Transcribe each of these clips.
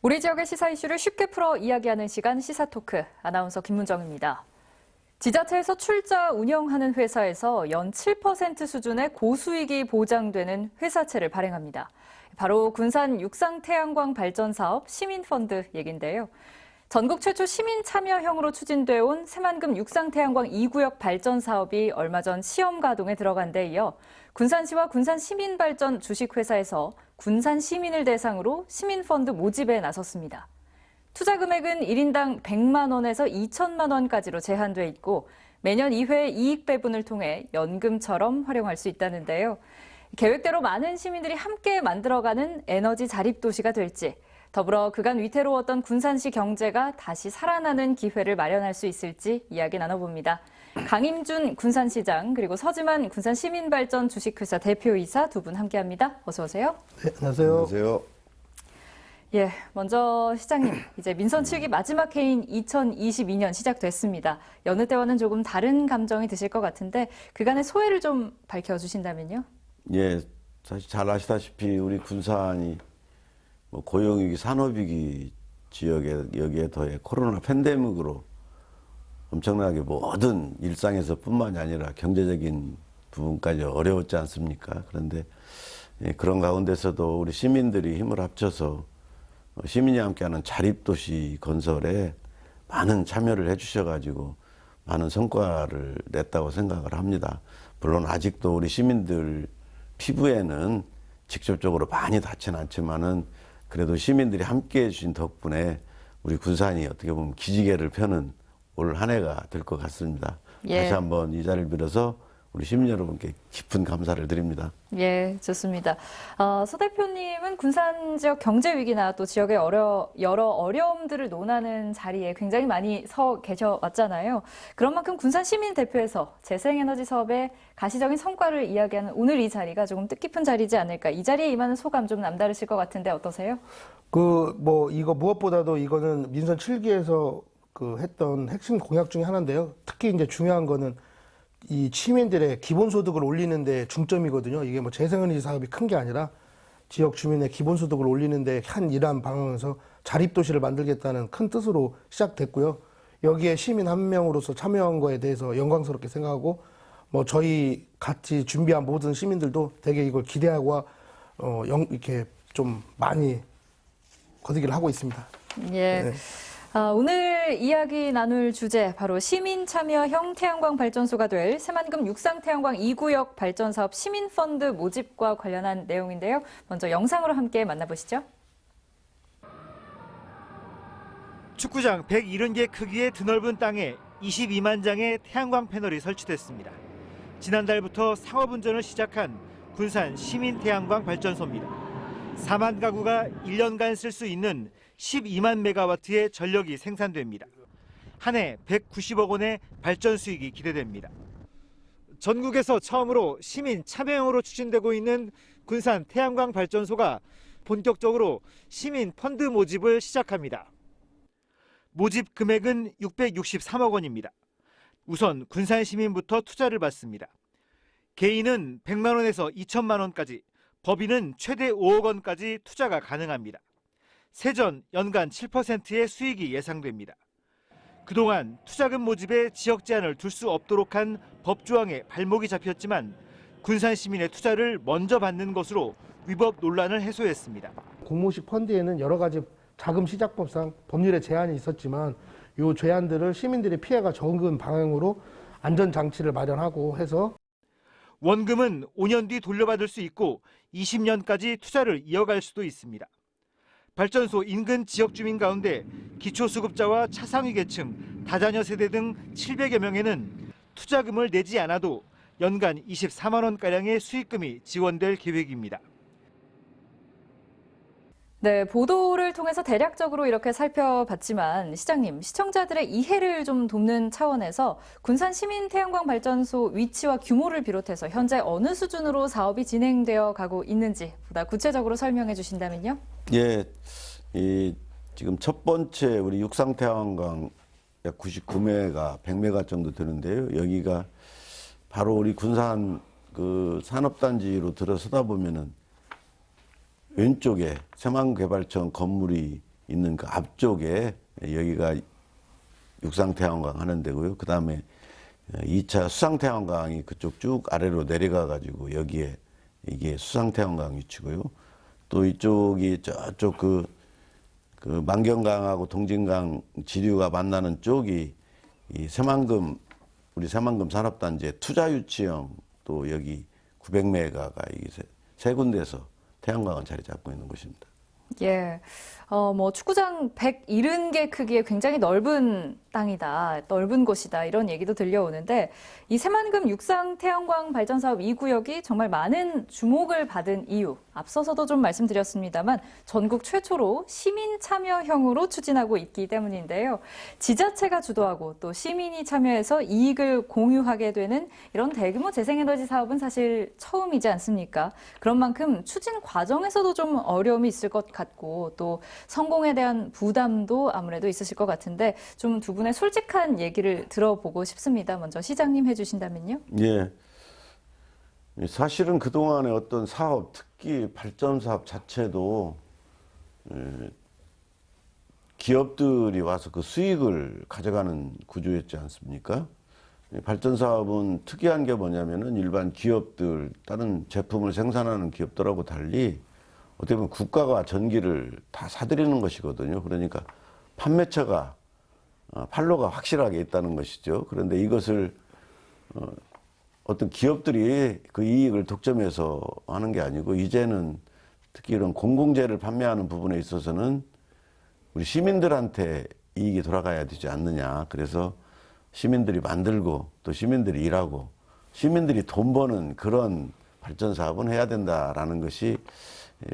우리 지역의 시사 이슈를 쉽게 풀어 이야기하는 시간 시사토크, 아나운서 김문정입니다. 지자체에서 출자 운영하는 회사에서 연 7% 수준의 고수익이 보장되는 회사채를 발행합니다. 바로 군산 육상태양광 발전사업 시민펀드 얘긴데요. 전국 최초 시민 참여형으로 추진되어 온 새만금 육상태양광 2구역 발전 사업이 얼마 전 시험 가동에 들어간 데 이어 군산시와 군산시민발전 주식회사에서 군산 시민을 대상으로 시민펀드 모집에 나섰습니다. 투자 금액은 1인당 100만 원에서 2천만 원까지로 제한돼 있고 매년 2회 이익 배분을 통해 연금처럼 활용할 수 있다는데요. 계획대로 많은 시민들이 함께 만들어가는 에너지 자립도시가 될지, 더불어 그간 위태로웠던 군산시 경제가 다시 살아나는 기회를 마련할 수 있을지 이야기 나눠봅니다. 강임준 군산시장 그리고 서지만 군산시민발전 주식회사 대표이사 두 분 함께합니다. 어서 오세요. 네, 안녕하세요. 안녕하세요. 예, 먼저 시장님, 이제 민선 7기 마지막 해인 2022년 시작됐습니다. 여느 때와는 조금 다른 감정이 드실 것 같은데 그간의 소회를 좀 밝혀주신다면요. 예, 사실 잘 아시다시피 우리 군산이 고용위기, 산업위기 지역에 여기에 더해 코로나 팬데믹으로 엄청나게 모든 일상에서뿐만이 아니라 경제적인 부분까지 어려웠지 않습니까? 그런데 그런 가운데서도 우리 시민들이 힘을 합쳐서 시민이 함께하는 자립도시 건설에 많은 참여를 해주셔가지고 많은 성과를 냈다고 생각을 합니다. 물론 아직도 우리 시민들 피부에는 직접적으로 많이 닿지는 않지만은 그래도 시민들이 함께해 주신 덕분에 우리 군산이 어떻게 보면 기지개를 펴는 올 한 해가 될 것 같습니다. 예. 다시 한번 이 자리를 빌어서 우리 시민 여러분께 깊은 감사를 드립니다. 예, 좋습니다. 서 대표님은 군산 지역 경제 위기나 또 지역의 여러 어려움들을 논하는 자리에 굉장히 많이 서 계셔 왔잖아요. 그런 만큼 군산 시민 대표에서 재생에너지 사업의 가시적인 성과를 이야기하는 오늘 이 자리가 조금 뜻깊은 자리지 않을까. 이 자리에 임하는 소감 좀 남다르실 것 같은데 어떠세요? 이거 무엇보다도 이거는 민선 7기에서 했던 핵심 공약 중에 하나인데요. 특히 이제 중요한 거는 이 시민들의 기본소득을 올리는 데 중점이거든요. 이게 재생에너지 사업이 큰 게 아니라 지역 주민의 기본소득을 올리는 데 한 일환 방향에서 자립도시를 만들겠다는 큰 뜻으로 시작됐고요. 여기에 시민 한 명으로서 참여한 거에 대해서 영광스럽게 생각하고 저희 같이 준비한 모든 시민들도 되게 이걸 기대하고 이렇게 좀 많이 거두기를 하고 있습니다. 예. 네. 오늘 이야기 나눌 주제 바로 시민 참여형 태양광 발전소가 될 새만금 육상태양광 2구역 발전사업 시민펀드 모집과 관련한 내용인데요. 먼저 영상으로 함께 만나보시죠. 축구장 170개 크기의 드넓은 땅에 22만 장의 태양광 패널이 설치됐습니다. 지난달부터 상업운전을 시작한 군산 시민 태양광 발전소입니다. 4만 가구가 1년간 쓸 수 있는 12만 메가와트의 전력이 생산됩니다. 한 해 190억 원의 발전 수익이 기대됩니다. 전국에서 처음으로 시민 참여형으로 추진되고 있는 군산 태양광 발전소가 본격적으로 시민 펀드 모집을 시작합니다. 모집 금액은 663억 원입니다. 우선 군산 시민부터 투자를 받습니다. 개인은 100만 원에서 2천만 원까지, 법인은 최대 5억 원까지 투자가 가능합니다. 세전 연간 7%의 수익이 예상됩니다. 그동안 투자금 모집에 지역 제한을 둘 수 없도록 한 법조항에 발목이 잡혔지만 군산 시민의 투자를 먼저 받는 것으로 위법 논란을 해소했습니다. 공모식 펀드에는 여러 가지 자금 시작법상 법률에 제한이 있었지만 이 제한들을 시민들의 피해가 적은 방향으로 안전장치를 마련하고 해서 원금은 5년 뒤 돌려받을 수 있고 20년까지 투자를 이어갈 수도 있습니다. 발전소 인근 지역 주민 가운데 기초수급자와 차상위 계층, 다자녀 세대 등 700여 명에는 투자금을 내지 않아도 연간 24만 원가량의 수익금이 지원될 계획입니다. 네, 보도를 통해서 대략적으로 이렇게 살펴봤지만 시장님, 시청자들의 이해를 좀 돕는 차원에서 군산 시민 태양광 발전소 위치와 규모를 비롯해서 현재 어느 수준으로 사업이 진행되어 가고 있는지 보다 구체적으로 설명해 주신다면요. 예, 지금 첫 번째 우리 육상태양광 약 99메가, 100메가 정도 되는데요. 여기가 바로 우리 군산 산업단지로 들어서다 보면은 왼쪽에 새만금개발청 건물이 있는 그 앞쪽에 여기가 육상태양광 하는 데고요. 그 다음에 2차 수상태양광이 그쪽 쭉 아래로 내려가 가지고 여기에 이게 수상태양광 위치고요. 또 이쪽이 저쪽 그 만경강하고 동진강 지류가 만나는 쪽이 이 새만금 우리 새만금 산업단지의 투자유치형 또 여기 900메가가 이게 세 군데에서 태양광은 자리 잡고 있는 곳입니다. 예. 뭐 축구장 170개 크기의 굉장히 넓은 땅이다, 넓은 곳이다 이런 얘기도 들려오는데 이 새만금 육상 태양광 발전 사업 이 구역이 정말 많은 주목을 받은 이유, 앞서서도 좀 말씀드렸습니다만 전국 최초로 시민 참여형으로 추진하고 있기 때문인데요. 지자체가 주도하고 또 시민이 참여해서 이익을 공유하게 되는 이런 대규모 재생에너지 사업은 사실 처음이지 않습니까? 그런 만큼 추진 과정에서도 좀 어려움이 있을 것 같고 또 성공에 대한 부담도 아무래도 있으실 것 같은데 좀 두 분의 솔직한 얘기를 들어보고 싶습니다. 먼저 시장님 해주신다면요. 예. 사실은 그동안의 어떤 사업, 특히 발전 사업 자체도 기업들이 와서 그 수익을 가져가는 구조였지 않습니까? 발전 사업은 특이한 게 뭐냐면은 일반 기업들, 다른 제품을 생산하는 기업들하고 달리 어떻게 보면 국가가 전기를 다 사들이는 것이거든요. 그러니까 판매처가 판로가 확실하게 있다는 것이죠. 그런데 이것을 어떤 기업들이 그 이익을 독점해서 하는 게 아니고 이제는 특히 이런 공공재를 판매하는 부분에 있어서는 우리 시민들한테 이익이 돌아가야 되지 않느냐. 그래서 시민들이 만들고 또 시민들이 일하고 시민들이 돈 버는 그런 발전 사업은 해야 된다라는 것이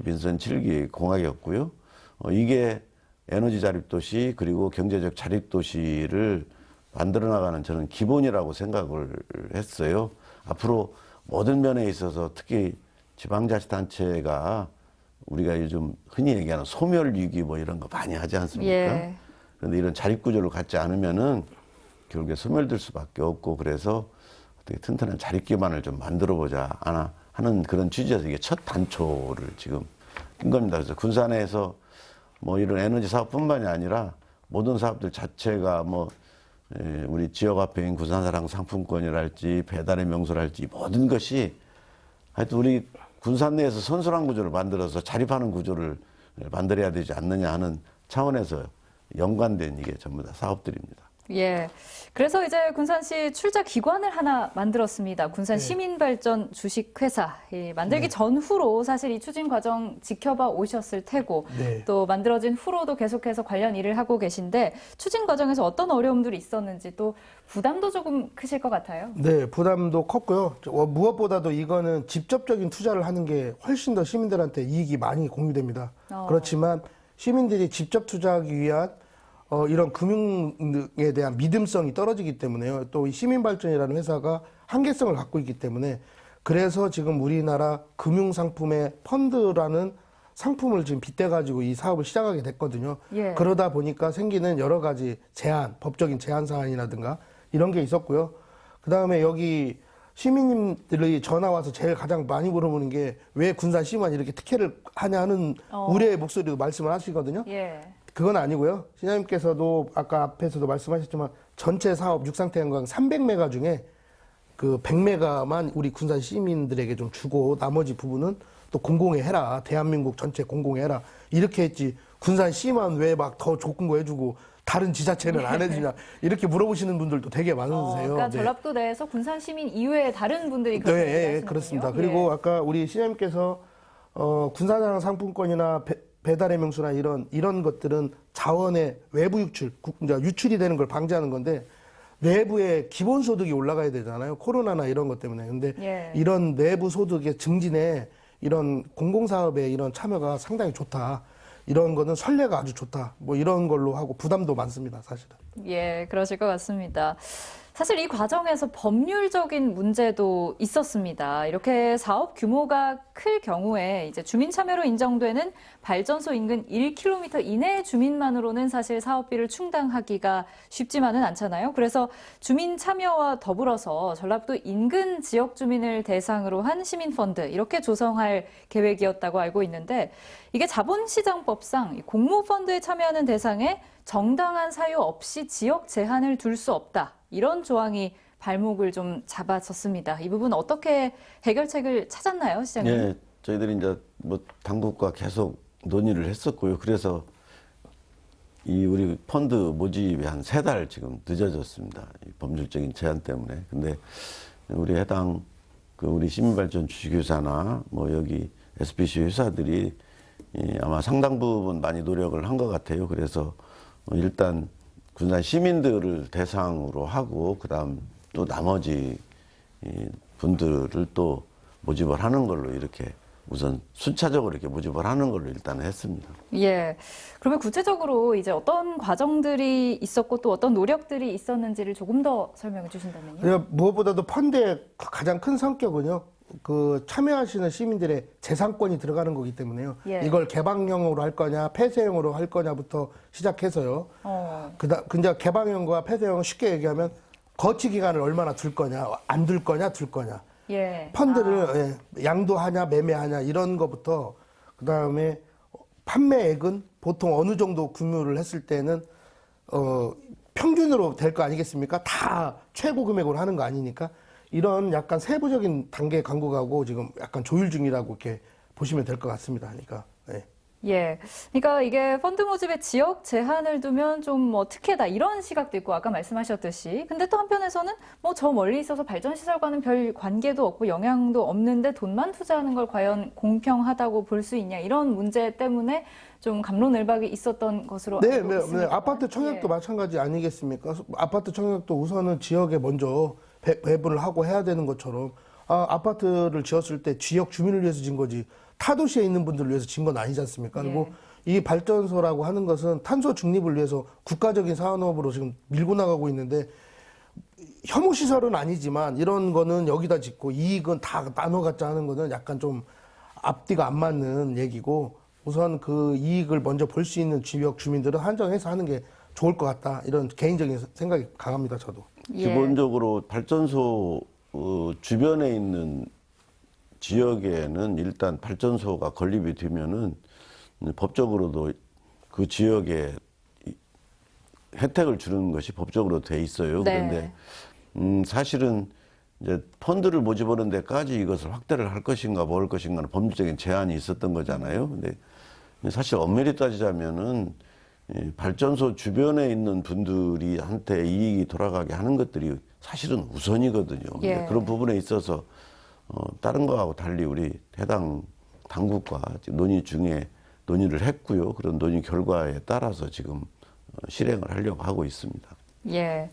민선 7기 공약이었고요. 이게 에너지 자립도시 그리고 경제적 자립도시를 만들어 나가는 저는 기본이라고 생각을 했어요. 앞으로 모든 면에 있어서 특히 지방자치단체가 우리가 요즘 흔히 얘기하는 소멸위기 뭐 이런 거 많이 하지 않습니까? 예. 그런데 이런 자립구조를 갖지 않으면은 결국에 소멸될 수밖에 없고 그래서 어떻게 튼튼한 자립기반을 좀 만들어 보자 하는 그런 취지에서 이게 첫 단초를 지금 낀 겁니다. 그래서 군산에서 뭐 이런 에너지 사업뿐만이 아니라 모든 사업들 자체가 뭐 우리 지역 화폐인 군산사랑 상품권이랄지 배달의 명소랄지 모든 것이 하여튼 우리 군산 내에서 선순환 구조를 만들어서 자립하는 구조를 만들어야 되지 않느냐 하는 차원에서 연관된 이게 전부 다 사업들입니다. 예. 그래서 이제 군산시 출자 기관을 하나 만들었습니다. 군산 시민발전 주식회사. 만들기 전후로 사실 이 추진 과정 지켜봐 오셨을 테고 또 만들어진 후로도 계속해서 관련 일을 하고 계신데 추진 과정에서 어떤 어려움들이 있었는지 또 부담도 조금 크실 것 같아요. 네, 부담도 컸고요. 무엇보다도 이거는 직접적인 투자를 하는 게 훨씬 더 시민들한테 이익이 많이 공유됩니다. 그렇지만 시민들이 직접 투자하기 위한 이런 금융에 대한 믿음성이 떨어지기 때문에요. 또 이 시민발전이라는 회사가 한계성을 갖고 있기 때문에 그래서 지금 우리나라 금융상품의 펀드라는 상품을 지금 빗대가지고 이 사업을 시작하게 됐거든요. 예. 그러다 보니까 생기는 여러 가지 제한, 법적인 제한 사항이라든가 이런 게 있었고요. 그 다음에 여기 시민님들이 전화 와서 제일 가장 많이 물어보는 게 왜 군산시만 이렇게 특혜를 하냐 하는 우려의 목소리도 말씀을 하시거든요. 예. 그건 아니고요. 시장님께서도 아까 앞에서도 말씀하셨지만 전체 사업 육상태양광 300메가 중에 그 100메가만 우리 군산 시민들에게 좀 주고 나머지 부분은 또 공공에 해라. 대한민국 전체 공공에 해라. 이렇게 했지. 군산시만 왜 막 더 좋은 거 해주고 다른 지자체는 안 해주냐. 이렇게 물어보시는 분들도 되게 많으세요. 그러니까 전라도 내에서 군산 시민 이외에 다른 분들이 그렇게 네, 그렇습니다. 그리고 아까 우리 시장님께서 군산사랑 상품권이나 배달의 명수나 이런 것들은 자원의 외부 유출, 유출이 되는 걸 방지하는 건데 내부의 기본 소득이 올라가야 되잖아요. 코로나나 이런 것 때문에. 근데 이런 내부 소득의 증진에 이런 공공사업에 이런 참여가 상당히 좋다. 이런 거는 선례가 아주 좋다. 뭐 이런 걸로 하고 부담도 많습니다, 사실은. 예, 그러실 것 같습니다. 사실 이 과정에서 법률적인 문제도 있었습니다. 이렇게 사업 규모가 클 경우에 이제 주민 참여로 인정되는 발전소 인근 1km 이내 주민만으로는 사실 사업비를 충당하기가 쉽지만은 않잖아요. 그래서 주민 참여와 더불어서 전라북도 인근 지역 주민을 대상으로 한 시민펀드 이렇게 조성할 계획이었다고 알고 있는데 이게 자본시장법상 공모펀드에 참여하는 대상에 정당한 사유 없이 지역 제한을 둘 수 없다. 이런 조항이 발목을 좀 잡았었습니다. 이 부분 어떻게 해결책을 찾았나요, 시장님? 네, 저희들이 이제 뭐 당국과 계속 논의를 했었고요. 그래서 이 우리 펀드 모집이 한 3달 지금 늦어졌습니다. 이 법률적인 제한 때문에. 근데 우리 해당 그 우리 시민발전 주식회사나 뭐 여기 SBC 회사들이 아마 상당 부분 많이 노력을 한 것 같아요. 그래서 일단 군산 시민들을 대상으로 하고 그다음 또 나머지 분들을 또 모집을 하는 걸로 이렇게 우선 순차적으로 이렇게 모집을 하는 걸로 일단 했습니다. 예. 그러면 구체적으로 이제 어떤 과정들이 있었고 또 어떤 노력들이 있었는지를 조금 더 설명해 주신다면요. 그러니까 무엇보다도 펀드의 가장 큰 성격은요. 그 참여하시는 시민들의 재산권이 들어가는 거기 때문에요. 예. 이걸 개방형으로 할 거냐, 폐쇄형으로 할 거냐부터 시작해서요. 근데 개방형과 폐쇄형은 쉽게 얘기하면 거치 기간을 얼마나 둘 거냐, 안 둘 거냐, 둘 거냐. 예. 펀드를 양도하냐, 매매하냐 이런 거부터 그다음에 판매액은 보통 어느 정도 구매를 했을 때는 평균으로 될 거 아니겠습니까? 다 최고 금액으로 하는 거 아니니까. 이런 약간 세부적인 단계 간국하고 지금 약간 조율 중이라고 이렇게 보시면 될 것 같습니다. 그러니까. 네. 예. 그러니까 이게 펀드 모집에 지역 제한을 두면 좀 뭐 특혜다 이런 시각도 있고 아까 말씀하셨듯이 근데 또 한편에서는 뭐 저 멀리 있어서 발전 시설과는 별 관계도 없고 영향도 없는데 돈만 투자하는 걸 과연 공평하다고 볼 수 있냐 이런 문제 때문에 좀 감론을박이 있었던 것으로 알고 있습니다. 아파트 청약도 마찬가지 아니겠습니까? 아파트 청약도 우선은 지역에 먼저 배분을 하고 해야 되는 것처럼 아파트를 지었을 때 지역 주민을 위해서 진 거지 타도시에 있는 분들을 위해서 진 건 아니지 않습니까? 그리고 이 발전소라고 하는 것은 탄소 중립을 위해서 국가적인 산업으로 지금 밀고 나가고 있는데 혐오 시설은 아니지만 이런 거는 여기다 짓고 이익은 다 나눠 갖자 하는 거는 약간 좀 앞뒤가 안 맞는 얘기고 우선 그 이익을 먼저 볼 수 있는 지역 주민들은 한정해서 하는 게 좋을 것 같다. 이런 개인적인 생각이 강합니다, 저도. 예. 기본적으로 발전소 주변에 있는 지역에는 일단 발전소가 건립이 되면은 법적으로도 그 지역에 혜택을 주는 것이 법적으로 돼 있어요. 네. 그런데 사실은 이제 펀드를 모집하는 데까지 이것을 확대를 할 것인가 뭘 것인가는 법률적인 제한이 있었던 거잖아요. 근데 사실 엄밀히 따지자면은 발전소 주변에 있는 분들이 한테 이익이 돌아가게 하는 것들이 사실은 우선이거든요. 예. 그런 부분에 있어서 다른 거하고 달리 우리 해당 당국과 논의를 했고요. 그런 논의 결과에 따라서 지금 실행을 하려고 하고 있습니다. 예.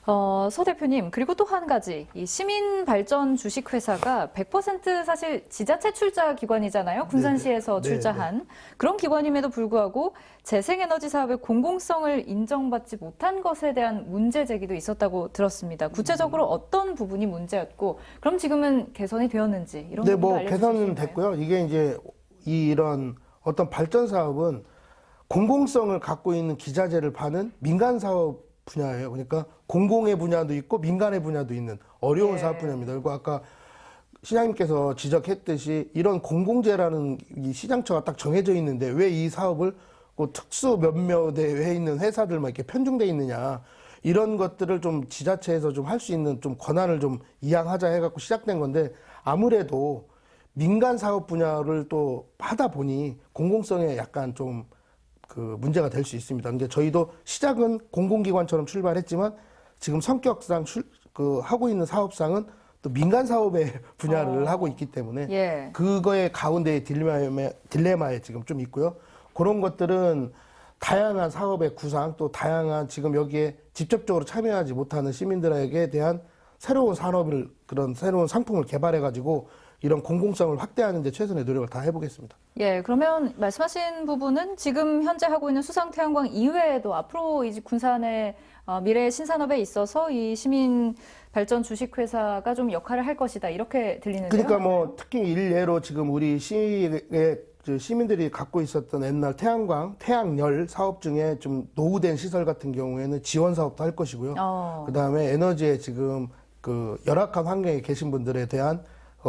서 대표님, 그리고 또 한 가지, 이 시민발전 주식회사가 100% 사실 지자체 출자 기관이잖아요. 군산시에서 네네. 출자한. 그런 기관임에도 불구하고 재생에너지 사업의 공공성을 인정받지 못한 것에 대한 문제 제기도 있었다고 들었습니다. 구체적으로 어떤 부분이 문제였고, 그럼 지금은 개선이 되었는지, 이런 네, 부분도 뭐 알려주실 수 개선은 있나요? 됐고요. 이게 이제 이런 어떤 발전 사업은 공공성을 갖고 있는 기자재를 파는 민간 사업 분야예요. 그러니까 공공의 분야도 있고 민간의 분야도 있는 어려운 예. 사업 분야입니다. 그리고 아까 시장님께서 지적했듯이 이런 공공재라는 이 시장처가 딱 정해져 있는데 왜 이 사업을 특수 몇몇에 있는 회사들만 이렇게 편중돼 있느냐. 이런 것들을 좀 지자체에서 좀 할 수 있는 좀 권한을 좀 이양하자 해갖고 시작된 건데 아무래도 민간 사업 분야를 또 하다 보니 공공성에 약간 좀 그 문제가 될 수 있습니다. 근데 저희도 시작은 공공기관처럼 출발했지만 지금 성격상 하고 있는 사업상은 또 민간 사업의 분야를 하고 있기 때문에 예. 그거의 가운데의 딜레마에 지금 좀 있고요. 그런 것들은 다양한 사업의 구상 또 다양한 지금 여기에 직접적으로 참여하지 못하는 시민들에게 대한 새로운 산업을 그런 새로운 상품을 개발해 가지고 이런 공공성을 확대하는 데 최선의 노력을 다 해보겠습니다. 예, 그러면 말씀하신 부분은 지금 현재 하고 있는 수상 태양광 이외에도 앞으로 이제 군산의 미래 신산업에 있어서 이 시민 발전 주식회사가 좀 역할을 할 것이다 이렇게 들리는데요. 그러니까 뭐 특히 일례로 지금 우리 시민들이 갖고 있었던 옛날 태양광, 태양열 사업 중에 좀 노후된 시설 같은 경우에는 지원 사업도 할 것이고요. 그다음에 에너지에 지금 그 열악한 환경에 계신 분들에 대한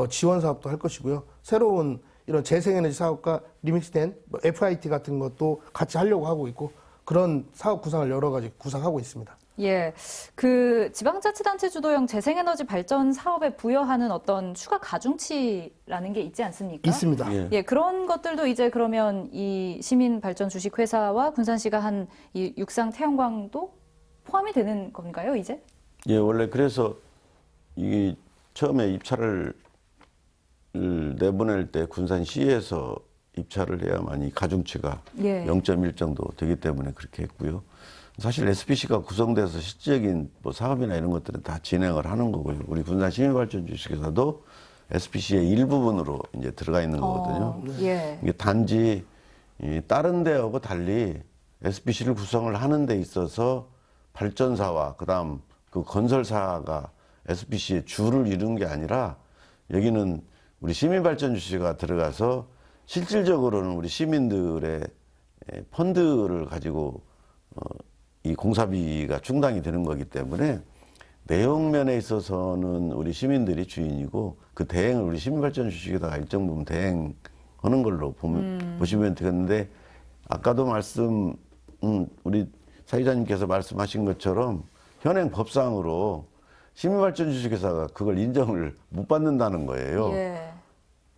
지원 사업도 할 것이고요. 새로운 이런 재생에너지 사업과 리믹스된 FIT 같은 것도 같이 하려고 하고 있고 그런 사업 구상을 여러 가지 구상하고 있습니다. 예, 그 지방자치단체 주도형 재생에너지 발전 사업에 부여하는 어떤 추가 가중치라는 게 있지 않습니까? 있습니다. 예. 예, 그런 것들도 이제 그러면 이 시민 발전 주식회사와 군산시가 한 이 육상 태양광도 포함이 되는 건가요, 이제? 예, 원래 그래서 이게 처음에 입찰을 내보낼 때 군산시에서 입찰을 해야만 이 가중치가 예. 0.1 정도 되기 때문에 그렇게 했고요. 사실 SPC가 구성돼서 실질적인 뭐 사업이나 이런 것들은 다 진행을 하는 거고요. 우리 군산 시민발전 주식회사도 SPC의 일부분으로 이제 들어가 있는 거거든요. 예. 이게 단지 다른 데하고 달리 SPC를 구성을 하는 데 있어서 발전사와 그다음 그 건설사가 SPC의 주를 이룬 게 아니라 여기는 우리 시민발전 주식회사가 들어가서 실질적으로는 우리 시민들의 펀드를 가지고 이 공사비가 충당이 되는 거기 때문에 내용면에 있어서는 우리 시민들이 주인이고 그 대행을 우리 시민발전 주식에다가 일정 부분 대행하는 걸로 보시면 되겠는데 아까도 우리 사회자님께서 말씀하신 것처럼 현행 법상으로 시민발전 주식회사가 그걸 인정을 못 받는다는 거예요. 예.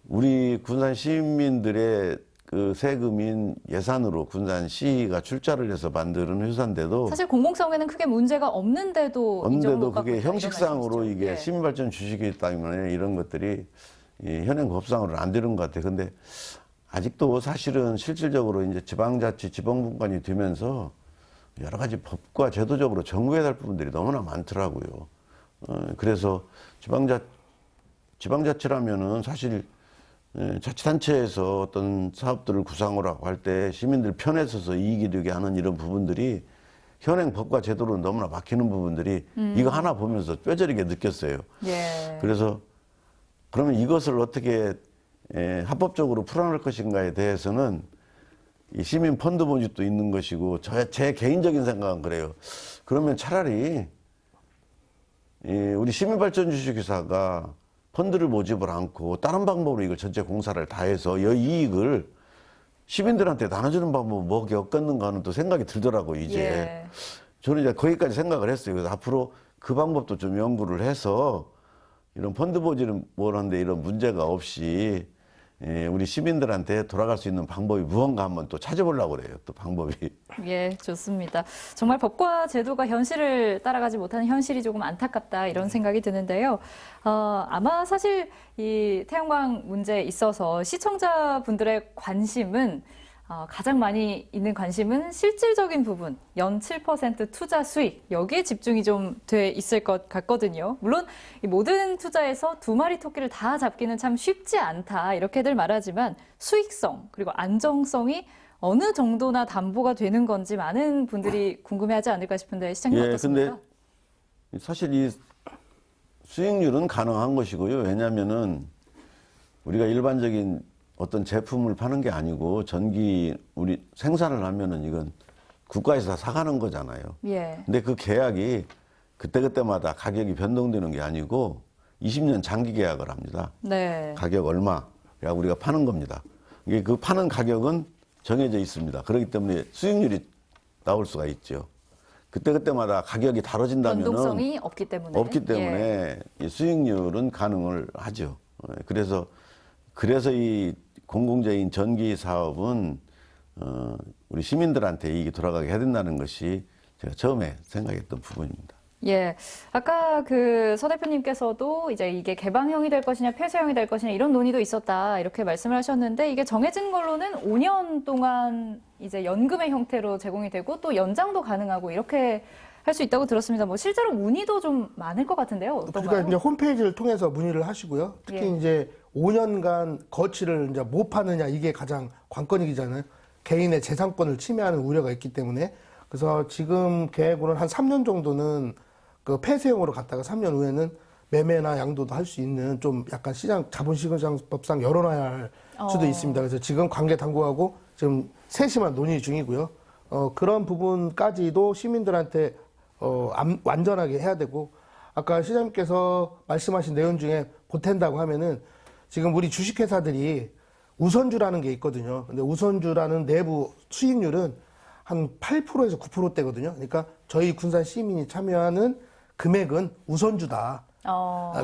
우리 군산 시민들의 그 세금인 예산으로 군산시가 출자를 해서 만드는 회사인데도 사실 공공성에는 크게 문제가 없는데도 그게 형식상으로 이게 예. 시민발전 주식이기 때문에 이런 것들이 이 현행 법상으로는 안 되는 것 같아요. 근데 아직도 사실은 실질적으로 이제 지방자치, 지방분권이 되면서 여러 가지 법과 제도적으로 정부해야 될 부분들이 너무나 많더라고요. 그래서 지방자치라면은 사실 자치단체에서 어떤 사업들을 구상을 하고 할 때 시민들 편에 서서 이익 이루게 하는 이런 부분들이 현행 법과 제도로 너무나 막히는 부분들이 이거 하나 보면서 뼈저리게 느꼈어요. 예. 그래서 그러면 이것을 어떻게 합법적으로 풀어낼 것인가에 대해서는 이 시민 펀드 모집도 있는 것이고 제 개인적인 생각은 그래요. 그러면 차라리 우리 시민발전 주식회사가 펀드를 모집을 않고 다른 방법으로 이걸 전체 공사를 다 해서 이 이익을 시민들한테 나눠주는 방법은 뭐가 없겠는가 하는 또 생각이 들더라고요, 이제. 예. 저는 이제 거기까지 생각을 했어요. 그래서 앞으로 그 방법도 좀 연구를 해서 이런 펀드 모집을 하는데 이런 문제가 없이 우리 시민들한테 돌아갈 수 있는 방법이 무언가 한번 또 찾아보려고 그래요. 또 방법이. 예, 좋습니다. 정말 법과 제도가 현실을 따라가지 못하는 현실이 조금 안타깝다 이런 생각이 드는데요. 아마 사실 이 태양광 문제에 있어서 시청자분들의 관심은 가장 많이 있는 관심은 실질적인 부분, 연 7% 투자 수익, 여기에 집중이 좀 돼 있을 것 같거든요. 물론 이 모든 투자에서 두 마리 토끼를 다 잡기는 참 쉽지 않다 이렇게들 말하지만 수익성 그리고 안정성이 어느 정도나 담보가 되는 건지 많은 분들이 궁금해하지 않을까 싶은데 시장님 어떻습니까? 근데 사실 이 수익률은 가능한 것이고요. 왜냐하면은 우리가 일반적인 어떤 제품을 파는 게 아니고 우리 생산을 하면은 이건 국가에서 다 사가는 거잖아요. 예. 근데 그 계약이 그때그때마다 가격이 변동되는 게 아니고 20년 장기 계약을 합니다. 네. 가격 얼마? 라고 우리가 파는 겁니다. 이게 그 파는 가격은 정해져 있습니다. 그렇기 때문에 수익률이 나올 수가 있죠. 그때그때마다 가격이 다뤄진다면 변동성이 없기 때문에. 이 수익률은 가능을 하죠. 그래서 이 공공적인 전기 사업은 우리 시민들한테 이익이 돌아가게 해야 된다는 것이 제가 처음에 생각했던 부분입니다. 예. 아까 그 서 대표님께서도 이제 이게 개방형이 될 것이냐 폐쇄형이 될 것이냐 이런 논의도 있었다 이렇게 말씀을 하셨는데 이게 정해진 걸로는 5년 동안 이제 연금의 형태로 제공이 되고 또 연장도 가능하고 이렇게 할 수 있다고 들었습니다. 뭐 실제로 문의도 좀 많을 것 같은데요. 어떤가요? 그러니까 이제 홈페이지를 통해서 문의를 하시고요. 특히 예. 이제 5년간 거치를 이제 못 파느냐 이게 가장 관건이잖아요. 개인의 재산권을 침해하는 우려가 있기 때문에 그래서 지금 계획으로는 한 3년 정도는 그 폐쇄형으로 갔다가 3년 후에는 매매나 양도도 할 수 있는 좀 약간 시장 자본시장법상 열어놔야 할 수도 있습니다. 그래서 지금 관계 당국하고 지금 세심한 논의 중이고요. 그런 부분까지도 시민들한테 완전하게 해야 되고 아까 시장님께서 말씀하신 내용 중에 보탠다고 하면은 지금 우리 주식회사들이 우선주라는 게 있거든요. 근데 우선주라는 내부 수익률은 한 8%에서 9%대거든요. 그러니까 저희 군산 시민이 참여하는 금액은 우선주다.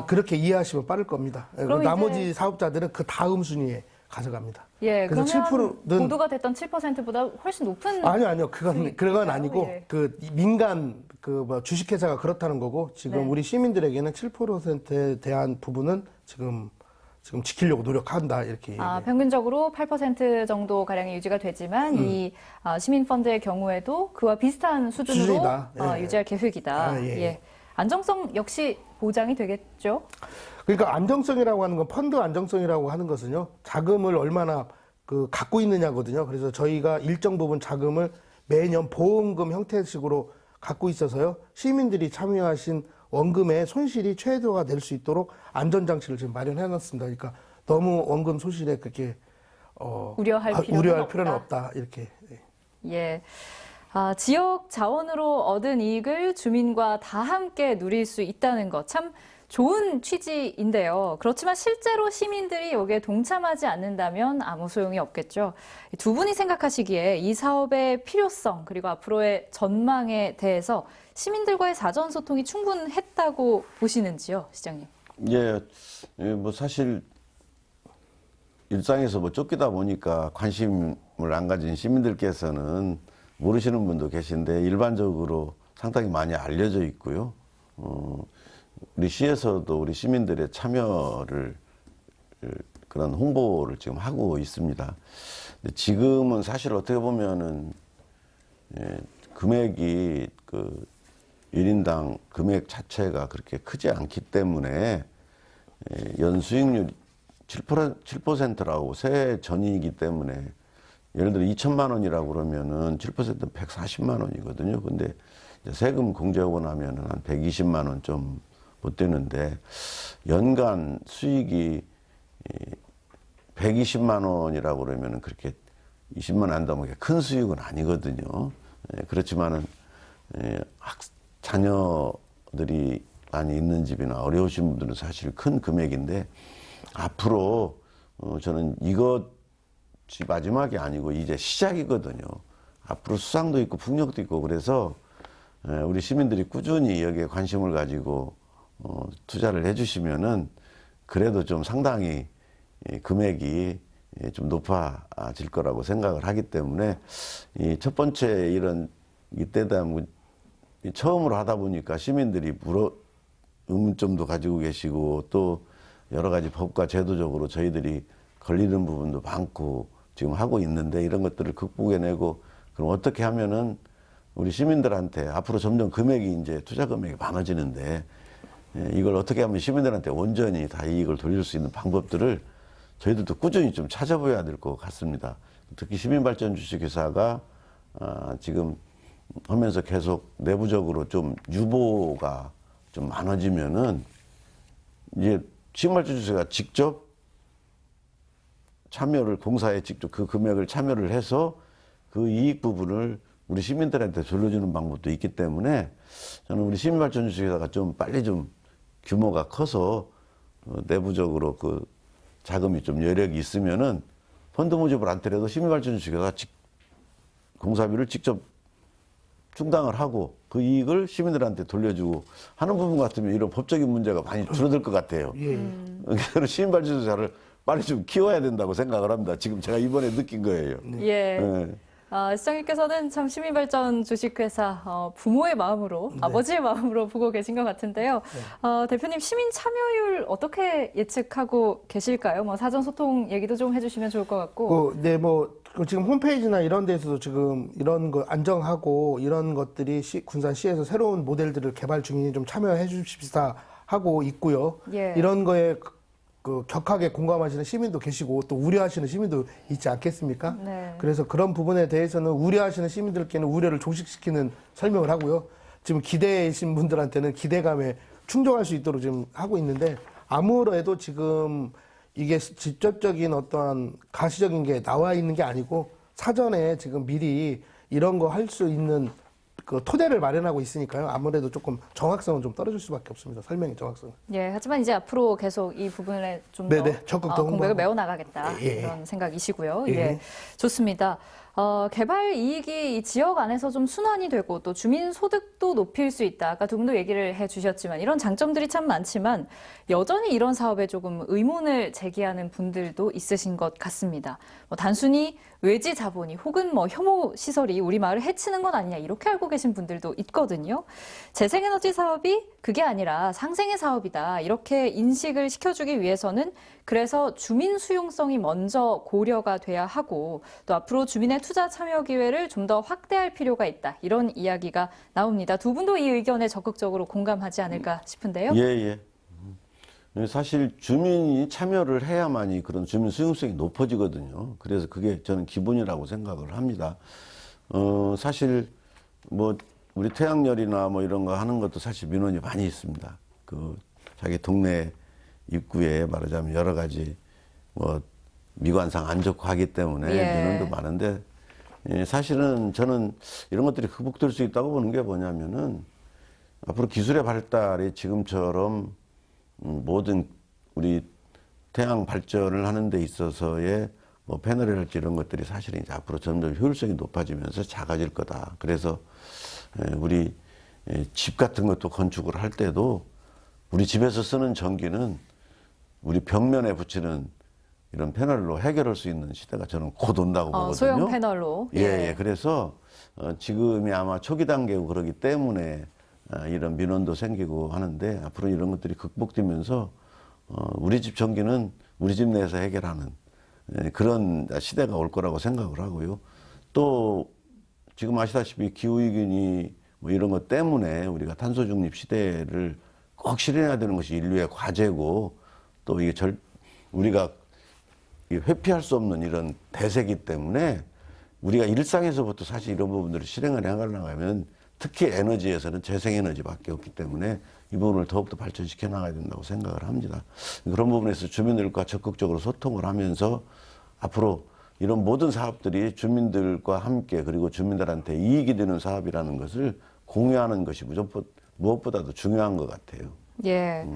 그렇게 이해하시면 빠를 겁니다. 그럼 나머지 이제- 사업자들은 그 다음 순위에 가져갑니다. 예, 그래서 그러면 7%는 보도가 됐던 7%보다 훨씬 높은 아니요. 그건 수익인가요? 아니고 예. 그 민간 그 뭐 주식회사가 그렇다는 거고 지금 네. 우리 시민들에게는 7%에 대한 부분은 지금 지키려고 노력한다 이렇게. 평균적으로 8% 정도 가량이 유지가 되지만 이 시민 펀드의 경우에도 그와 비슷한 수준으로 수준이다. 예. 유지할 계획이다. 예. 안정성 역시 보장이 되겠죠? 그러니까 안정성이라고 하는 건 펀드 안정성이라고 하는 것은요 자금을 얼마나 그 갖고 있느냐거든요. 그래서 저희가 일정 부분 자금을 매년 보험금 형태식으로 갖고 있어서요 시민들이 참여하신 원금의 손실이 최소화 될 수 있도록 안전장치를 지금 마련해 놨습니다. 그러니까 너무 원금 손실에 그렇게 우려할 필요는 없다 이렇게. 예. 지역 자원으로 얻은 이익을 주민과 다 함께 누릴 수 있다는 것 참 좋은 취지인데요. 그렇지만 실제로 시민들이 여기에 동참하지 않는다면 아무 소용이 없겠죠. 두 분이 생각하시기에 이 사업의 필요성 그리고 앞으로의 전망에 대해서 시민들과의 사전 소통이 충분했다고 보시는지요, 시장님? 예, 뭐 사실 일상에서 뭐 쫓기다 보니까 관심을 안 가진 시민들께서는 모르시는 분도 계신데 일반적으로 상당히 많이 알려져 있고요. 우리 시에서도 우리 시민들의 참여를 그런 홍보를 지금 하고 있습니다. 근데 지금은 사실 어떻게 보면은 금액이 그 1인당 금액 자체가 그렇게 크지 않기 때문에 연수익률 7%라고 새 전이기 때문에 예를 들어 2천만 원이라고 그러면은 7%는 140만 원이거든요. 근데 이제 세금 공제하고 나면은 한 120만 원 좀 못 되는데 연간 수익이 120만 원이라고 그러면은 그렇게 20만 원 한다면 큰 수익은 아니거든요. 그렇지만은 자녀들이 많이 있는 집이나 어려우신 분들은 사실 큰 금액인데 앞으로 저는 이것이 마지막이 아니고 이제 시작이거든요. 앞으로 수상도 있고 풍력도 있고 그래서 우리 시민들이 꾸준히 여기에 관심을 가지고 투자를 해주시면은 그래도 좀 상당히 금액이 좀 높아질 거라고 생각을 하기 때문에 이 첫 번째 이런 이때다 처음으로 하다 보니까 시민들이 의문점도 가지고 계시고 또 여러 가지 법과 제도적으로 저희들이 걸리는 부분도 많고 지금 하고 있는데 이런 것들을 극복해내고 그럼 어떻게 하면은 우리 시민들한테 앞으로 점점 금액이 이제 투자 금액이 많아지는데 이걸 어떻게 하면 시민들한테 온전히 다 이익을 돌릴 수 있는 방법들을 저희들도 꾸준히 좀 찾아봐야 될 것 같습니다. 특히 시민발전 주식회사가 지금 하면서 계속 내부적으로 좀 유보가 좀 많아지면은 이제 시민발전 주식회사가 직접 참여를 공사에 직접 그 금액을 참여를 해서 그 이익 부분을 우리 시민들한테 돌려주는 방법도 있기 때문에 저는 우리 시민발전 주식회사가 좀 빨리 좀 규모가 커서 내부적으로 그 자금이 좀 여력이 있으면은 펀드 모집을 안 하더라도 시민발전 주식회사가 공사비를 직접 충당을 하고 그 이익을 시민들한테 돌려주고 하는 부분 같으면 이런 법적인 문제가 많이 줄어들 것 같아요. 그래서 시민발전 주식회사를 빨리 좀 키워야 된다고 생각을 합니다. 지금 제가 이번에 느낀 거예요. 예. 시장님께서는 참 시민발전 주식회사 부모의 마음으로 아버지의 마음으로 보고 계신 것 같은데요. 대표님 시민 참여율 어떻게 예측하고 계실까요? 뭐 사전 소통 얘기도 좀 해주시면 좋을 것 같고. 네, 뭐 지금 홈페이지나 이런 데서도 지금 이런 거 안정하고 이런 것들이 군산시에서 새로운 모델들을 개발 중이니 좀 참여해 주십사 하고 있고요. 예. 이런 거에 그 격하게 공감하시는 시민도 계시고 또 우려하시는 시민도 있지 않겠습니까? 네. 그래서 그런 부분에 대해서는 우려하시는 시민들께는 우려를 종식시키는 설명을 하고요. 지금 기대이신 분들한테는 기대감에 충족할 수 있도록 지금 하고 있는데 아무래도 지금 이게 직접적인 어떠한 가시적인 게 나와 있는 게 아니고 사전에 지금 미리 이런 거 할 수 있는 그 토대를 마련하고 있으니까요. 아무래도 조금 정확성은 좀 떨어질 수밖에 없습니다. 설명의 정확성은. 예, 하지만 이제 앞으로 계속 이 부분에 좀 더 네네, 적극 더 공백을 홍보하고. 메워나가겠다 예. 이런 생각이시고요. 예. 예, 좋습니다. 개발 이익이 이 지역 안에서 좀 순환이 되고 또 주민 소득도 높일 수 있다. 아까 두 분도 얘기를 해주셨지만 이런 장점들이 참 많지만 여전히 이런 사업에 조금 의문을 제기하는 분들도 있으신 것 같습니다. 뭐 단순히 외지 자본이 혹은 뭐 혐오 시설이 우리 마을을 해치는 것 아니냐 이렇게 알고 계신 분들도 있거든요. 재생에너지 사업이 그게 아니라 상생의 사업이다. 이렇게 인식을 시켜주기 위해서는 그래서 주민 수용성이 먼저 고려가 돼야 하고 또 앞으로 주민의 투자 참여 기회를 좀 더 확대할 필요가 있다. 이런 이야기가 나옵니다. 두 분도 이 의견에 적극적으로 공감하지 않을까 싶은데요. 예. 사실 주민이 참여를 해야만이 그런 주민 수용성이 높아지거든요. 그래서 그게 저는 기본이라고 생각을 합니다. 사실 뭐 우리 태양열이나 뭐 이런 거 하는 것도 사실 민원이 많이 있습니다. 그 자기 동네 입구에 말하자면 여러 가지 뭐 미관상 안 좋고 하기 때문에 예. 민원도 많은데 사실은 저는 이런 것들이 극복될 수 있다고 보는 게 뭐냐면은 앞으로 기술의 발달이 지금처럼 모든 우리 태양 발전을 하는 데 있어서의 뭐 패널이랄지 이런 것들이 사실은 이제 앞으로 점점 효율성이 높아지면서 작아질 거다. 그래서 우리 집 같은 것도 건축을 할 때도 우리 집에서 쓰는 전기는 우리 벽면에 붙이는 이런 패널로 해결할 수 있는 시대가 저는 곧 온다고 보거든요. 소형 패널로. 예. 그래서 지금이 아마 초기 단계고 그러기 때문에 이런 민원도 생기고 하는데 앞으로 이런 것들이 극복되면서 우리 집 전기는 우리 집 내에서 해결하는 그런 시대가 올 거라고 생각을 하고요. 또 지금 아시다시피 기후위기니 뭐 이런 것 때문에 우리가 탄소 중립 시대를 꼭 실현해야 되는 것이 인류의 과제고 또 이게 우리가 회피할 수 없는 이런 대세이기 때문에 우리가 일상에서부터 사실 이런 부분들을 실행을 해가려고 하면 특히 에너지에서는 재생에너지밖에 없기 때문에 이 부분을 더욱더 발전시켜 나가야 된다고 생각을 합니다. 그런 부분에서 주민들과 적극적으로 소통을 하면서 앞으로 이런 모든 사업들이 주민들과 함께 그리고 주민들한테 이익이 되는 사업이라는 것을 공유하는 것이 무엇보다도 중요한 것 같아요. 예.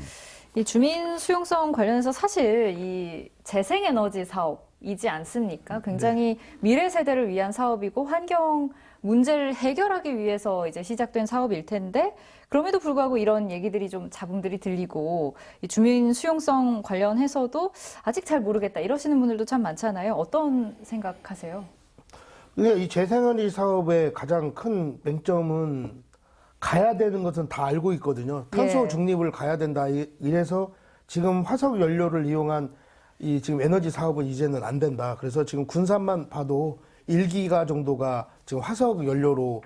이 주민 수용성 관련해서 사실 이 재생에너지 사업이지 않습니까? 굉장히 미래 세대를 위한 사업이고 환경 문제를 해결하기 위해서 이제 시작된 사업일 텐데 그럼에도 불구하고 이런 얘기들이 좀 잡음들이 들리고 이 주민 수용성 관련해서도 아직 잘 모르겠다 이러시는 분들도 참 많잖아요. 어떤 생각하세요? 근데 이 재생에너지 사업의 가장 큰 맹점은 가야 되는 것은 다 알고 있거든요. 탄소 예. 중립을 가야 된다. 이래서 지금 화석 연료를 이용한 이 지금 에너지 사업은 이제는 안 된다. 그래서 지금 군산만 봐도 1기가 정도가 지금 화석 연료로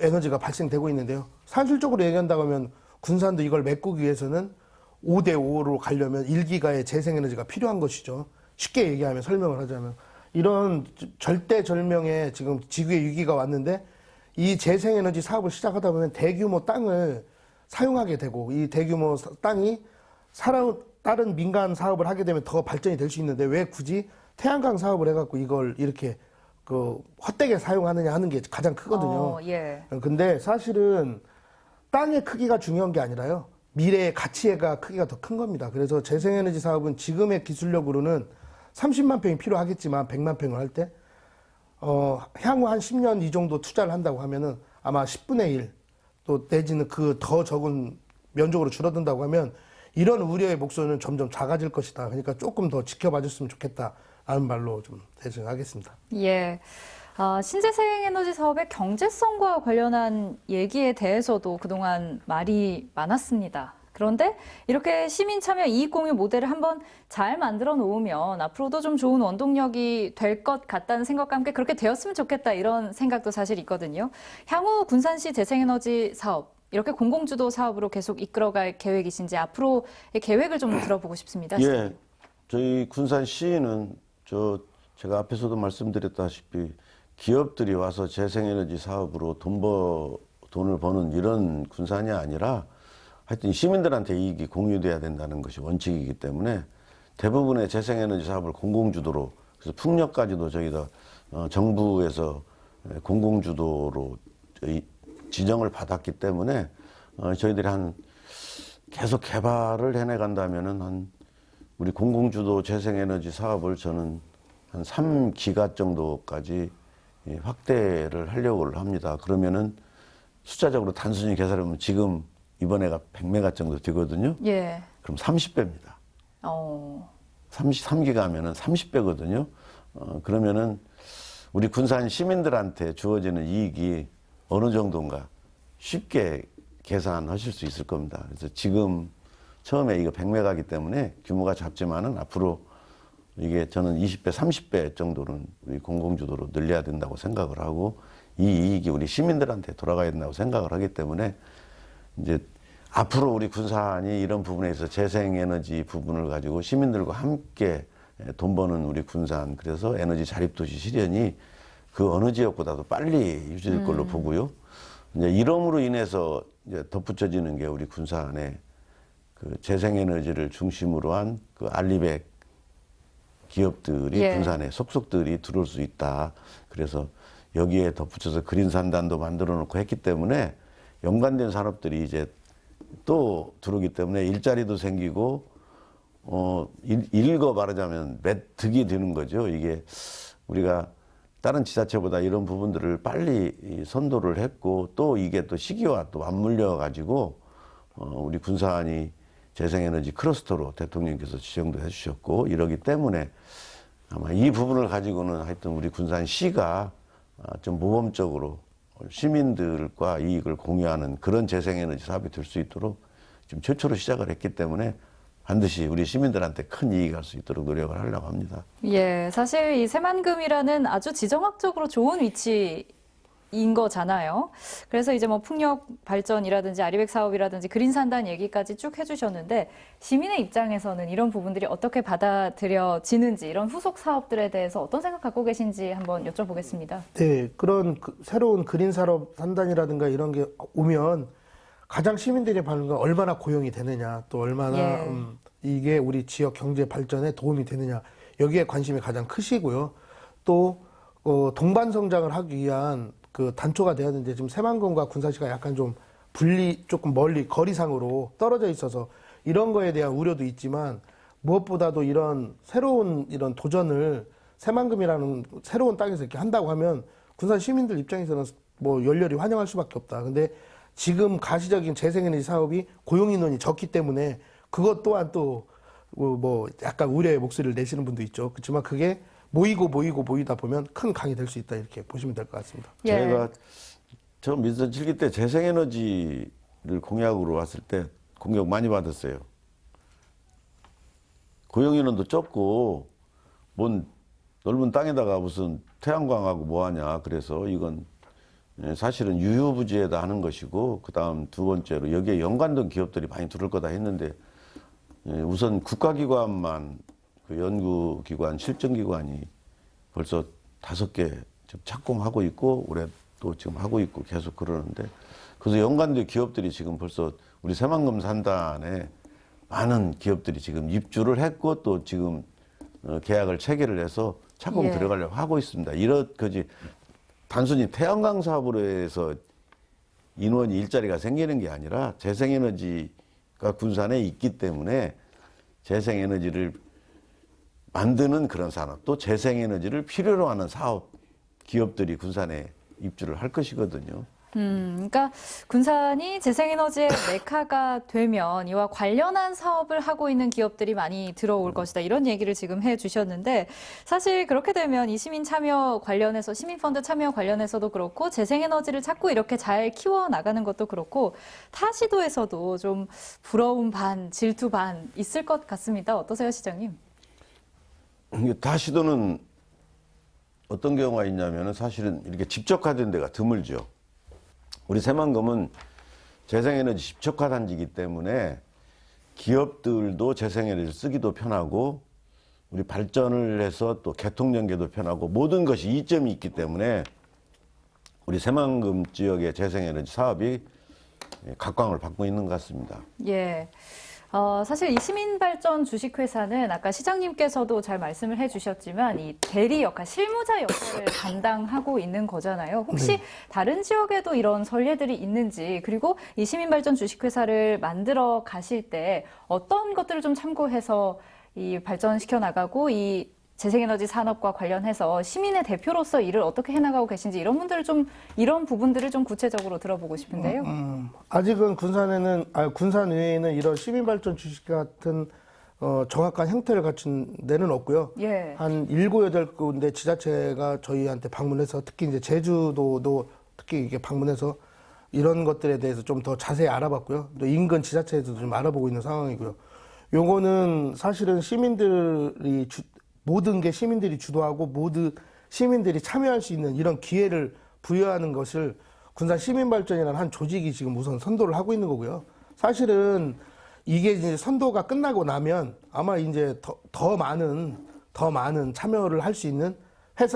에너지가 발생되고 있는데요. 산술적으로 얘기한다고 하면 군산도 이걸 메꾸기 위해서는 5대5로 가려면 1기가의 재생에너지가 필요한 것이죠. 쉽게 얘기하면 설명을 하자면. 이런 절대절명의 지금 지구의 위기가 왔는데 이 재생에너지 사업을 시작하다 보면 대규모 땅을 사용하게 되고 이 대규모 땅이 다른 민간 사업을 하게 되면 더 발전이 될 수 있는데 왜 굳이 태양광 사업을 해갖고 이걸 이렇게 그 헛되게 사용하느냐 하는 게 가장 크거든요. 예. 근데 사실은 땅의 크기가 중요한 게 아니라요. 미래의 가치가 크기가 더 큰 겁니다. 그래서 재생에너지 사업은 지금의 기술력으로는 30만 평이 필요하겠지만 100만 평을 할 때 향후 한 10년 이 정도 투자를 한다고 하면은 아마 10분의 1 또 내지는 그 더 적은 면적으로 줄어든다고 하면 이런 우려의 목소리는 점점 작아질 것이다. 그러니까 조금 더 지켜봐 줬으면 좋겠다라는 말로 좀 대응하겠습니다. 예. 신재생에너지 사업의 경제성과 관련한 얘기에 대해서도 그동안 말이 많았습니다. 그런데 이렇게 시민 참여 이익 공유 모델을 한번 잘 만들어 놓으면 앞으로도 좀 좋은 원동력이 될 것 같다는 생각과 함께 그렇게 되었으면 좋겠다 이런 생각도 사실 있거든요. 향후 군산시 재생에너지 사업 이렇게 공공주도 사업으로 계속 이끌어갈 계획이신지 앞으로의 계획을 좀 들어보고 싶습니다. 예. 저희 군산시는 제가 앞에서도 말씀드렸다시피 기업들이 와서 재생에너지 사업으로 돈을 버는 이런 군산이 아니라 하여튼 시민들한테 이익이 공유돼야 된다는 것이 원칙이기 때문에 대부분의 재생에너지 사업을 공공주도로, 그래서 풍력까지도 저희가 정부에서 공공주도로 지정을 받았기 때문에 저희들이 계속 개발을 해내간다면은 우리 공공주도 재생에너지 사업을 저는 한 3기가 정도까지 확대를 하려고 합니다. 그러면은 숫자적으로 단순히 계산하면 지금 이번에가 100메가 정도 되거든요. 예. 그럼 30배입니다. 33기가 하면은 30배거든요. 그러면은 우리 군산 시민들한테 주어지는 이익이 어느 정도인가 쉽게 계산하실 수 있을 겁니다. 그래서 지금 처음에 이거 100메가이기 때문에 규모가 작지만은 앞으로 이게 저는 20배, 30배 정도는 우리 공공주도로 늘려야 된다고 생각을 하고, 이 이익이 우리 시민들한테 돌아가야 된다고 생각을 하기 때문에 이제 앞으로 우리 군산이 이런 부분에서 재생에너지 부분을 가지고 시민들과 함께 돈 버는 우리 군산, 그래서 에너지 자립도시 실현이 그 어느 지역보다도 빨리 유지될 걸로 보고요. 이제 이름으로 인해서 이제 덧붙여지는 게 우리 군산의 그 재생에너지를 중심으로 한 그 알리백 기업들이 예. 군산에 속속들이 들어올 수 있다. 그래서 여기에 덧붙여서 그린산단도 만들어 놓고 했기 때문에 연관된 산업들이 이제 또 들어오기 때문에 일자리도 생기고 읽어 말하자면 득이 되는 거죠. 이게 우리가 다른 지자체보다 이런 부분들을 빨리 선도를 했고, 또 이게 또 시기와 또 맞물려 가지고 우리 군산이 재생에너지 클러스터로 대통령께서 지정도 해주셨고, 이러기 때문에 아마 이 부분을 가지고는 하여튼 우리 군산시가 좀 모범적으로 시민들과 이익을 공유하는 그런 재생에너지 사업이 될 수 있도록 지금 최초로 시작을 했기 때문에 반드시 우리 시민들한테 큰 이익이 갈 수 있도록 노력을 하려고 합니다. 예, 사실 이 새만금이라는 아주 지정학적으로 좋은 위치인 거잖아요. 그래서 이제 뭐 풍력 발전이라든지 아리백 사업이라든지 그린산단 얘기까지 쭉 해주셨는데, 시민의 입장에서는 이런 부분들이 어떻게 받아들여지는지, 이런 후속 사업들에 대해서 어떤 생각 갖고 계신지 한번 여쭤보겠습니다. 네, 그런 새로운 그린 산업 산단이라든가 이런 게 오면 가장 시민들의 반응은 얼마나 고용이 되느냐, 또 얼마나 예. 이게 우리 지역 경제 발전에 도움이 되느냐, 여기에 관심이 가장 크시고요. 또 동반 성장을 하기 위한 그 단초가 돼야 되는데, 지금 새만금과 군산시가 약간 좀 조금 멀리 거리상으로 떨어져 있어서 이런 거에 대한 우려도 있지만, 무엇보다도 새로운 이런 도전을 새만금이라는 새로운 땅에서 이렇게 한다고 하면 군산 시민들 입장에서는 뭐 열렬히 환영할 수밖에 없다. 근데 지금 가시적인 재생에너지 사업이 고용 인원이 적기 때문에 그것 또한 또 뭐 약간 우려의 목소리를 내시는 분도 있죠. 그렇지만 그게 모이다 보면 큰 강이 될 수 있다, 이렇게 보시면 될 것 같습니다. 예. 제가 처음 민선 7기 때 재생에너지를 공약으로 왔을 때 공격 많이 받았어요. 고용인원도 적고 뭔 넓은 땅에다가 무슨 태양광하고 뭐하냐. 그래서 이건 사실은 유유부지에다 하는 것이고, 그 다음 두 번째로 여기에 연관된 기업들이 많이 들어올 거다 했는데, 우선 국가기관만 그 연구기관, 실증기관이 벌써 5개 지금 착공하고 있고, 올해 또 지금 하고 있고 계속 그러는데, 그래서 연관된 기업들이 지금 벌써 우리 새만금 산단에 많은 기업들이 지금 입주를 했고, 또 지금 계약을 체결을 해서 착공 예. 들어가려고 하고 있습니다. 이렇게지 단순히 태양광 사업으로 해서 인원이 일자리가 생기는 게 아니라 재생에너지가 군산에 있기 때문에 재생에너지를 만드는 그런 산업, 또 재생에너지를 필요로 하는 사업 기업들이 군산에 입주를 할 것이거든요. 그러니까 군산이 재생에너지의 메카가 되면 이와 관련한 사업을 하고 있는 기업들이 많이 들어올 것이다, 이런 얘기를 지금 해주셨는데, 사실 그렇게 되면 이 시민 참여 관련해서, 시민펀드 참여 관련해서도 그렇고, 재생에너지를 자꾸 이렇게 잘 키워나가는 것도 그렇고, 타 시도에서도 좀 부러움 반, 질투 반 있을 것 같습니다. 어떠세요, 시장님? 타 시도는 어떤 경우가 있냐면은 사실은 이렇게 집적화된 데가 드물죠. 우리 새만금은 재생에너지 집적화 단지이기 때문에 기업들도 재생에너지를 쓰기도 편하고, 우리 발전을 해서 또 개통연계도 편하고 모든 것이 이점이 있기 때문에 우리 새만금 지역의 재생에너지 사업이 각광을 받고 있는 것 같습니다. 예. 사실 이 시민발전 주식회사는 아까 시장님께서도 잘 말씀을 해주셨지만 이 대리 역할, 실무자 역할을 담당하고 있는 거잖아요. 혹시 다른 지역에도 이런 선례들이 있는지, 그리고 이 시민발전 주식회사를 만들어 가실 때 어떤 것들을 좀 참고해서 이 발전시켜 나가고 이 재생에너지 산업과 관련해서 시민의 대표로서 일을 어떻게 해나가고 계신지 이런 부분들을 좀 구체적으로 들어보고 싶은데요. 아직은 군산외에는 이런 시민발전 주식 같은 정확한 형태를 갖춘 데는 없고요. 예. 한 7, 8군데 지자체가 저희한테 방문해서 특히 이제 제주도도 특히 이게 방문해서 이런 것들에 대해서 좀 더 자세히 알아봤고요. 또 인근 지자체에서도 좀 알아보고 있는 상황이고요. 요거는 사실은 모든 게 시민들이 주도하고 모두 시민들이 참여할 수 있는 이런 기회를 부여하는 것을 군산 시민발전이라는 한 조직이 지금 우선 선도를 하고 있는 거고요. 사실은 이게 이제 선도가 끝나고 나면 아마 이제 더 많은 참여를 할 수 있는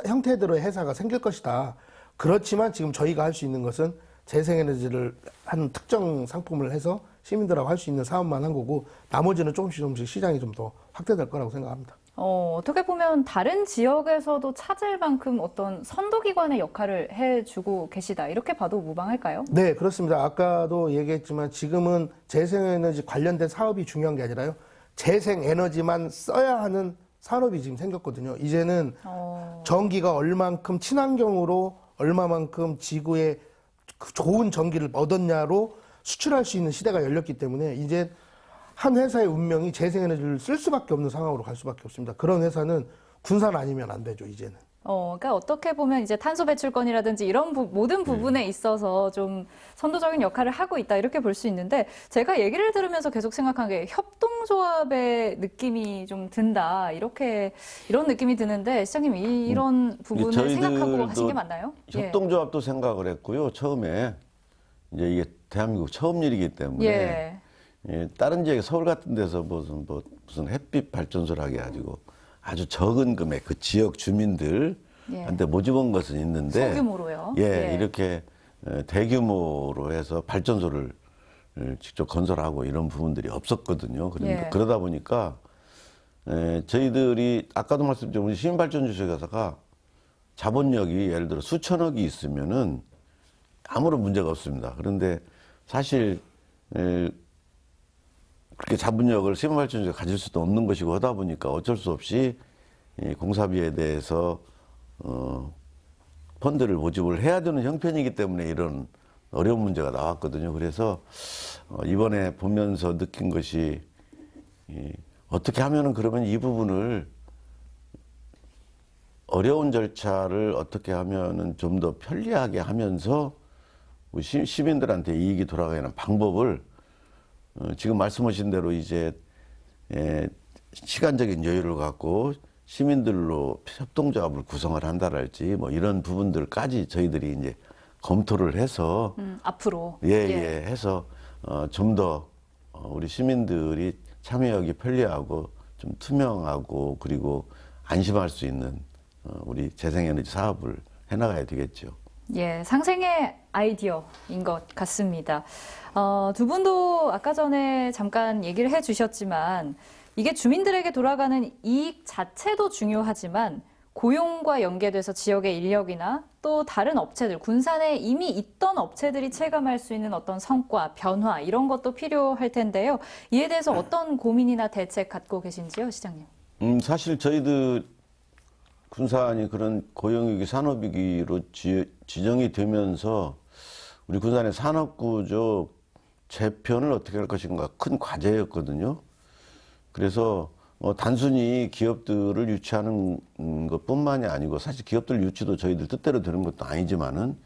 형태들의 회사가 생길 것이다. 그렇지만 지금 저희가 할 수 있는 것은 재생에너지를 한 특정 상품을 해서 시민들하고 할 수 있는 사업만 한 거고 나머지는 조금씩 시장이 좀 더 확대될 거라고 생각합니다. 어떻게 보면 다른 지역에서도 찾을 만큼 어떤 선도기관의 역할을 해주고 계시다. 이렇게 봐도 무방할까요? 네, 그렇습니다. 아까도 얘기했지만 지금은 재생에너지 관련된 사업이 중요한 게 아니라요. 재생에너지만 써야 하는 산업이 지금 생겼거든요. 이제는 전기가 얼만큼 친환경으로 얼마만큼 지구에 좋은 전기를 얻었냐로 수출할 수 있는 시대가 열렸기 때문에 이제 한 회사의 운명이 재생에너지를 쓸 수밖에 없는 상황으로 갈 수밖에 없습니다. 그런 회사는 군산 아니면 안 되죠, 이제는. 그러니까 어떻게 보면 이제 탄소 배출권이라든지 이런 모든 부분에 있어서 좀 선도적인 역할을 하고 있다 이렇게 볼 수 있는데 제가 얘기를 들으면서 계속 생각한 게 협동조합의 느낌이 좀 든다 이런 느낌이 드는데 시장님 이런 부분을 생각하고 하신 게 맞나요? 협동조합도 생각을 했고요. 처음에 이제 이게 대한민국 처음 일이기 때문에 다른 지역에 서울 같은 데서 무슨 햇빛 발전소를 하게 가지고 아주 적은 금액 그 지역 주민들한테 모집한 것은 있는데 소규모로요. 이렇게 대규모로 해서 발전소를 직접 건설하고 이런 부분들이 없었거든요. 그러니까 그러다 보니까 저희들이 아까도 말씀드린 우리 시민발전주식회사가 자본력이 예를 들어 수천억이 있으면은 아무런 문제가 없습니다. 그런데 사실 그렇게 자본력을 시민발전소가 가질 수도 없는 것이고 하다 보니까 어쩔 수 없이 공사비에 대해서 펀드를 모집을 해야 되는 형편이기 때문에 이런 어려운 문제가 나왔거든요. 그래서 이번에 보면서 느낀 것이 어떻게 하면은 그러면 이 부분을 어려운 절차를 어떻게 하면은 좀 더 편리하게 하면서 우리 시민들한테 이익이 돌아가는 방법을 지금 말씀하신 대로 이제 시간적인 여유를 갖고 시민들로 협동조합을 구성을 한다랄지 뭐 이런 부분들까지 저희들이 이제 검토를 해서 앞으로 해서 좀 더 우리 시민들이 참여하기 편리하고 좀 투명하고 그리고 안심할 수 있는 우리 재생에너지 사업을 해나가야 되겠죠. 상생의 아이디어인 것 같습니다. 두 분도 아까 전에 잠깐 얘기를 해주셨지만 이게 주민들에게 돌아가는 이익 자체도 중요하지만 고용과 연계돼서 지역의 인력이나 또 다른 업체들, 군산에 이미 있던 업체들이 체감할 수 있는 어떤 성과, 변화 이런 것도 필요할 텐데요. 이에 대해서 어떤 고민이나 대책 갖고 계신지요, 시장님? 사실 저희들 군산이 그런 고용위기, 산업위기로 지정이 되면서 우리 군산의 산업구조 재편을 어떻게 할 것인가 큰 과제였거든요. 그래서 단순히 기업들을 유치하는 것뿐만이 아니고 사실 기업들 유치도 저희들 뜻대로 되는 것도 아니지만은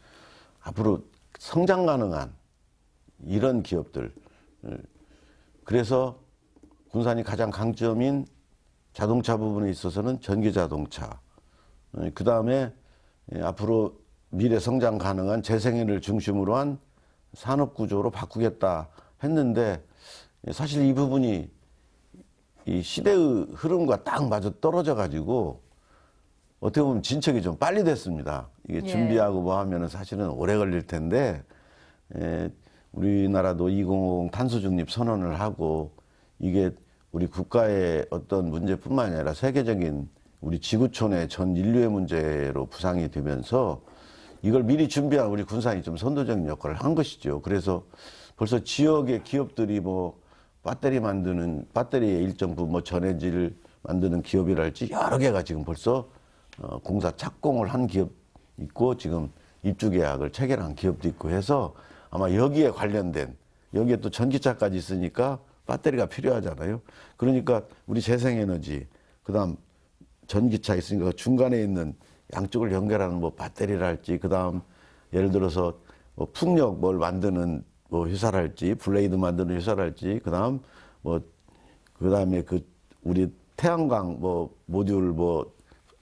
앞으로 성장 가능한 이런 기업들. 그래서 군산이 가장 강점인 자동차 부분에 있어서는 전기자동차. 그 다음에 앞으로 미래 성장 가능한 재생에너지를 중심으로 한 산업구조로 바꾸겠다 했는데 사실 이 부분이 이 시대의 흐름과 딱 맞아 떨어져 가지고 어떻게 보면 진척이 좀 빨리 됐습니다. 이게 예. 준비하고 뭐 하면은 사실은 오래 걸릴 텐데, 우리나라도 2050 탄소 중립 선언을 하고 이게 우리 국가의 어떤 문제뿐만 아니라 세계적인 우리 지구촌의 전 인류의 문제로 부상이 되면서 이걸 미리 준비한 우리 군산이 좀 선도적인 역할을 한 것이죠. 그래서 벌써 지역의 기업들이 뭐 배터리의 일정 부분 뭐 전해질 만드는 기업이랄지 여러 개가 지금 벌써 공사 착공을 한 기업 있고 지금 입주 계약을 체결한 기업도 있고 해서 아마 여기에 관련된 여기에 또 전기차까지 있으니까 배터리가 필요하잖아요. 그러니까 우리 재생에너지 그다음 전기차 있으니까 중간에 있는 양쪽을 연결하는 뭐 배터리랄지 그다음 예를 들어서 뭐 풍력 뭘 만드는 뭐 회사랄지 블레이드 만드는 회사랄지 그다음에 그 우리 태양광 뭐 모듈 뭐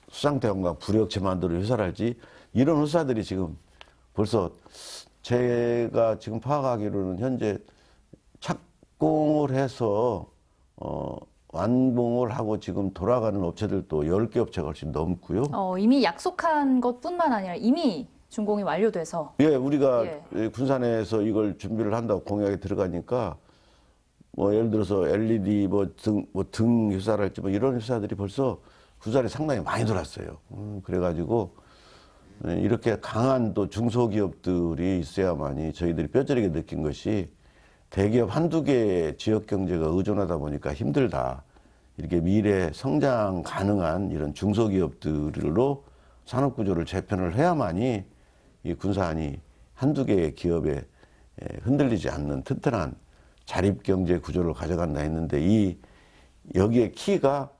수상 태양광 불역체 만드는 회사랄지 이런 회사들이 지금 벌써 제가 지금 파악하기로는 현재 착공을 해서 완공을 하고 지금 돌아가는 업체들도 10개 업체가 훨씬 넘고요. 이미 약속한 것뿐만 아니라 이미 준공이 완료돼서. 예, 우리가 예. 군산에서 이걸 준비를 한다고 공약에 들어가니까 뭐 예를 들어서 LED 등 회사랄지 뭐 이런 회사들이 벌써 군산에 상당히 많이 들어왔어요. 그래가지고 이렇게 강한 또 중소기업들이 있어야만이 저희들이 뼈저리게 느낀 것이 대기업 한두 개의 지역 경제가 의존하다 보니까 힘들다. 이렇게 미래 성장 가능한 이런 중소기업들로 산업구조를 재편을 해야만이 이 군산이 한두 개의 기업에 흔들리지 않는 튼튼한 자립경제 구조를 가져간다 했는데 여기에 키가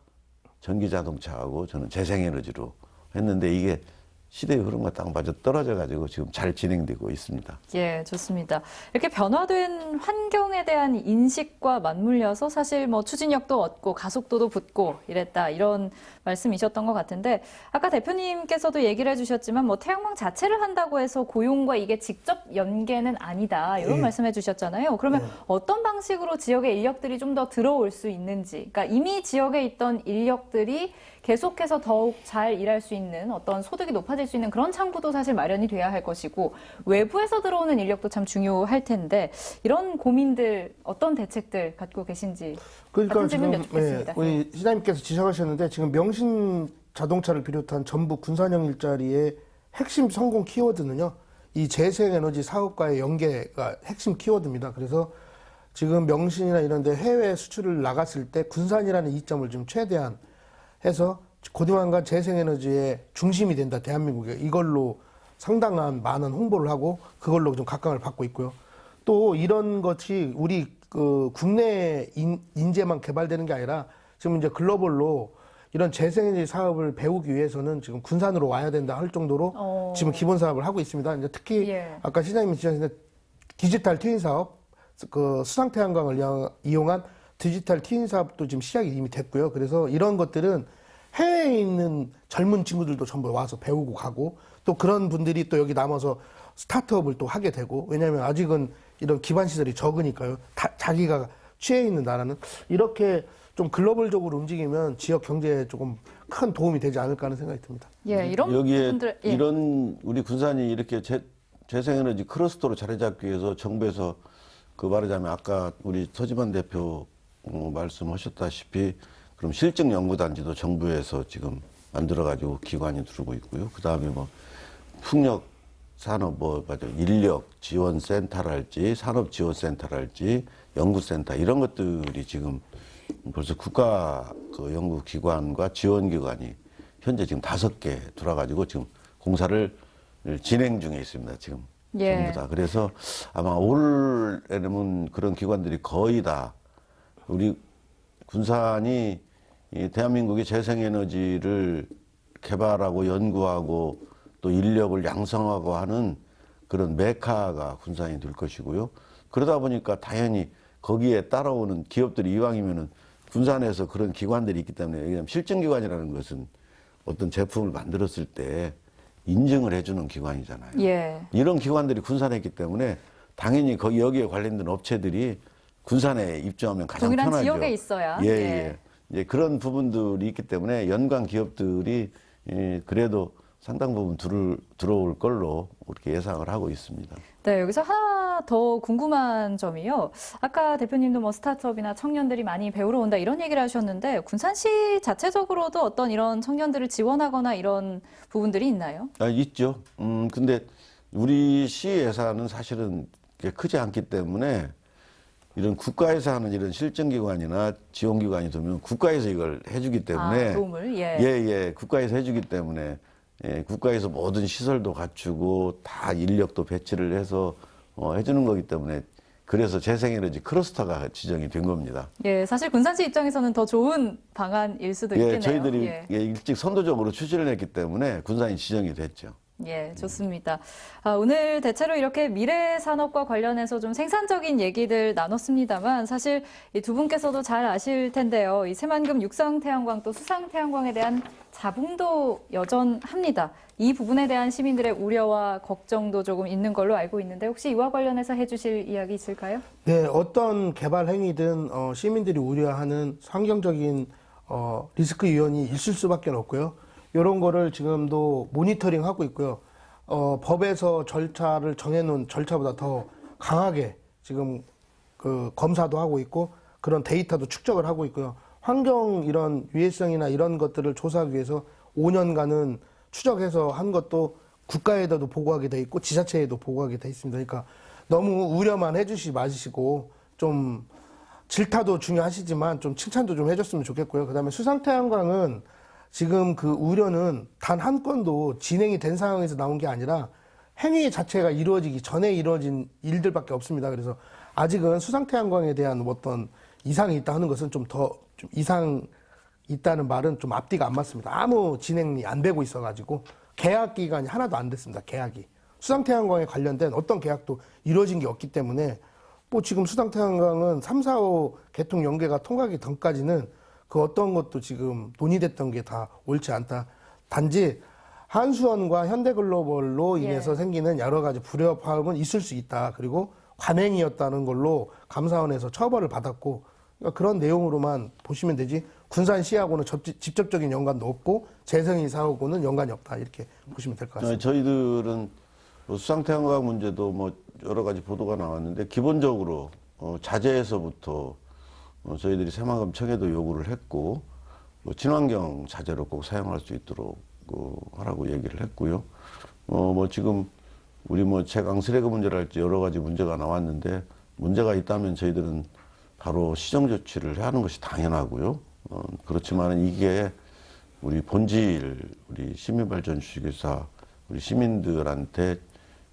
전기자동차하고 저는 재생에너지로 했는데 이게 시대의 흐름과 딱 맞아 떨어져가지고 지금 잘 진행되고 있습니다. 예, 좋습니다. 이렇게 변화된 환경에 대한 인식과 맞물려서 사실 뭐 추진력도 얻고 가속도도 붙고 이랬다 이런 말씀이셨던 것 같은데 아까 대표님께서도 얘기를 해주셨지만 뭐 태양광 자체를 한다고 해서 고용과 이게 직접 연계는 아니다 이런 말씀해 주셨잖아요. 그러면 어떤 방식으로 지역의 인력들이 좀 더 들어올 수 있는지, 그러니까 이미 지역에 있던 인력들이 계속해서 더욱 잘 일할 수 있는 어떤 소득이 높아질 수 있는 그런 창구도 사실 마련이 돼야 할 것이고 외부에서 들어오는 인력도 참 중요할 텐데 이런 고민들 어떤 대책들 갖고 계신지 같은 질문 여쭙겠습니다. 우리 시장님께서 지적하셨는데 지금 명신 자동차를 비롯한 전북 군산형 일자리의 핵심 성공 키워드는요. 이 재생에너지 사업과의 연계가 핵심 키워드입니다. 그래서 지금 명신이나 이런 데 해외 수출을 나갔을 때 군산이라는 이점을 좀 최대한 해서 고디만간 재생에너지의 중심이 된다, 대한민국에. 이걸로 상당한 많은 홍보를 하고 그걸로 좀 각광을 받고 있고요. 또 이런 것이 우리 그 국내 인재만 개발되는 게 아니라 지금 이제 글로벌로 이런 재생에너지 사업을 배우기 위해서는 지금 군산으로 와야 된다 할 정도로 지금 기본 사업을 하고 있습니다. 이제 특히 아까 시장님이 지적하신 디지털 트윈 사업, 그 수상 태양광을 이용한 디지털 트윈 사업도 지금 시작이 이미 됐고요. 그래서 이런 것들은 해외에 있는 젊은 친구들도 전부 와서 배우고 가고 또 그런 분들이 또 여기 남아서 스타트업을 또 하게 되고 왜냐하면 아직은 이런 기반 시설이 적으니까요. 자기가 취해 있는 나라는 이렇게 좀 글로벌적으로 움직이면 지역 경제에 조금 큰 도움이 되지 않을까 하는 생각이 듭니다. 예, 이런 여기에 부분들 이런 우리 군산이 이렇게 재생에너지 클러스터로 자리 잡기 위해서 정부에서 그 말하자면 아까 우리 서지만 대표 말씀하셨다시피 그럼 실증연구단지도 정부에서 지금 만들어가지고 기관이 두르고 있고요. 그 다음에 뭐 풍력 산업 인력 지원센터랄지 산업지원센터랄지 연구센터 이런 것들이 지금 벌써 국가 그 연구기관과 지원기관이 현재 지금 5개 들어가지고 지금 공사를 진행 중에 있습니다. 지금 전부 다. 그래서 아마 올해는 그런 기관들이 거의 다 우리 군산이 이 대한민국의 재생에너지를 개발하고 연구하고 또 인력을 양성하고 하는 그런 메카가 군산이 될 것이고요. 그러다 보니까 당연히 거기에 따라오는 기업들이 이왕이면은 군산에서 그런 기관들이 있기 때문에 왜냐하면 실증기관이라는 것은 어떤 제품을 만들었을 때 인증을 해주는 기관이잖아요. 예. 이런 기관들이 군산에 있기 때문에 당연히 여기에 관련된 업체들이 군산에 입주하면 가장 동일한 편하죠. 지역에 있어야. 예. 이제 그런 부분들이 있기 때문에 연관 기업들이 그래도 상당 부분 들어올 걸로 그렇게 예상을 하고 있습니다. 네, 여기서 하나 더 궁금한 점이요. 아까 대표님도 뭐 스타트업이나 청년들이 많이 배우러 온다 이런 얘기를 하셨는데 군산시 자체적으로도 어떤 이런 청년들을 지원하거나 이런 부분들이 있나요? 있죠. 근데 우리 시 예산은 사실은 크지 않기 때문에 이런 국가에서 하는 이런 실증기관이나 지원기관이 들면 국가에서 이걸 해주기 때문에 도움을 국가에서 해주기 때문에 국가에서 모든 시설도 갖추고 다 인력도 배치를 해서 해주는 거기 때문에 그래서 재생에너지 클러스터가 지정이 된 겁니다. 예, 사실 군산시 입장에서는 더 좋은 방안일 수도 있겠네요. 저희들이 일찍 선도적으로 추진을 했기 때문에 군산이 지정이 됐죠. 예, 좋습니다. 오늘 대체로 이렇게 미래 산업과 관련해서 좀 생산적인 얘기들 나눴습니다만 사실 이 두 분께서도 잘 아실 텐데요. 이 새만금 육상 태양광 또 수상 태양광에 대한 자부도 여전합니다. 이 부분에 대한 시민들의 우려와 걱정도 조금 있는 걸로 알고 있는데 혹시 이와 관련해서 해주실 이야기 있을까요? 네, 어떤 개발 행위든 시민들이 우려하는 환경적인 리스크 요인이 있을 수밖에 없고요. 이런 거를 지금도 모니터링 하고 있고요. 법에서 절차를 정해놓은 절차보다 더 강하게 지금 그 검사도 하고 있고 그런 데이터도 축적을 하고 있고요. 환경 이런 유해성이나 이런 것들을 조사하기 위해서 5년간은 추적해서 한 것도 국가에도 보고하게 돼 있고 지자체에도 보고하게 돼 있습니다. 그러니까 너무 우려만 해주시지 마시고 좀 질타도 중요하시지만 좀 칭찬도 좀 해줬으면 좋겠고요. 그다음에 수상태양광은 지금 그 우려는 단 한 건도 진행이 된 상황에서 나온 게 아니라 행위 자체가 이루어지기 전에 이루어진 일들밖에 없습니다. 그래서 아직은 수상태양광에 대한 어떤 이상이 있다 하는 것은 좀 이상 있다는 말은 좀 앞뒤가 안 맞습니다. 아무 진행이 안 되고 있어가지고 계약 기간이 하나도 안 됐습니다. 계약이. 수상태양광에 관련된 어떤 계약도 이루어진 게 없기 때문에 뭐 지금 수상태양광은 3, 4, 5 개통 연계가 통과하기 전까지는 그 어떤 것도 지금 논의됐던 게 다 옳지 않다. 단지 한수원과 현대글로벌로 인해서 생기는 여러 가지 불협화음은 있을 수 있다. 그리고 관행이었다는 걸로 감사원에서 처벌을 받았고 그러니까 그런 내용으로만 보시면 되지 군산시하고는 직접적인 연관도 없고 재생이사하고는 연관이 없다. 이렇게 보시면 될 것 같습니다. 저희들은 수상태양광 문제도 뭐 여러 가지 보도가 나왔는데 기본적으로 자재에서부터 저희들이 새만금 청에도 요구를 했고 친환경 자재로 꼭 사용할 수 있도록 하라고 얘기를 했고요. 뭐 지금 우리 뭐 채광 슬래그 문제랄지 여러 가지 문제가 나왔는데 문제가 있다면 저희들은 바로 시정 조치를 해야 하는 것이 당연하고요. 그렇지만 이게 우리 본질, 우리 시민발전 주식회사, 우리 시민들한테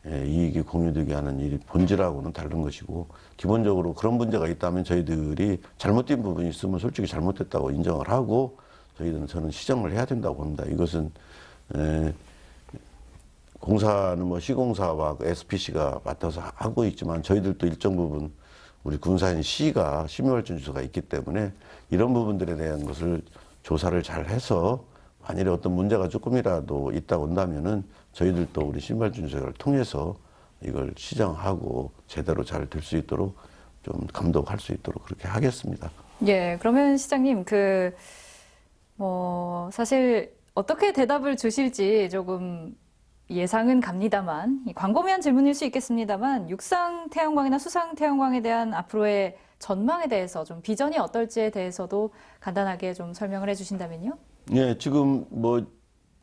이익이 공유되게 하는 일이 본질하고는 다른 것이고 기본적으로 그런 문제가 있다면 저희들이 잘못된 부분이 있으면 솔직히 잘못됐다고 인정을 하고 저는 시정을 해야 된다고 봅니다. 이것은 공사는 뭐 시공사와 SPC가 맡아서 하고 있지만 저희들도 일정 부분 우리 군산시가 심의발전주소가 있기 때문에 이런 부분들에 대한 것을 조사를 잘 해서 만일에 어떤 문제가 조금이라도 있다고 한다면은 저희들도 우리 심의발전주소를 통해서 이걸 시정하고 제대로 잘 될 수 있도록 좀 감독할 수 있도록 그렇게 하겠습니다. 예, 그러면 시장님 사실 어떻게 대답을 주실지 조금 예상은 갑니다만 광범위한 질문일 수 있겠습니다만 육상 태양광이나 수상 태양광에 대한 앞으로의 전망에 대해서 좀 비전이 어떨지에 대해서도 간단하게 좀 설명을 해주신다면요. 예, 지금 뭐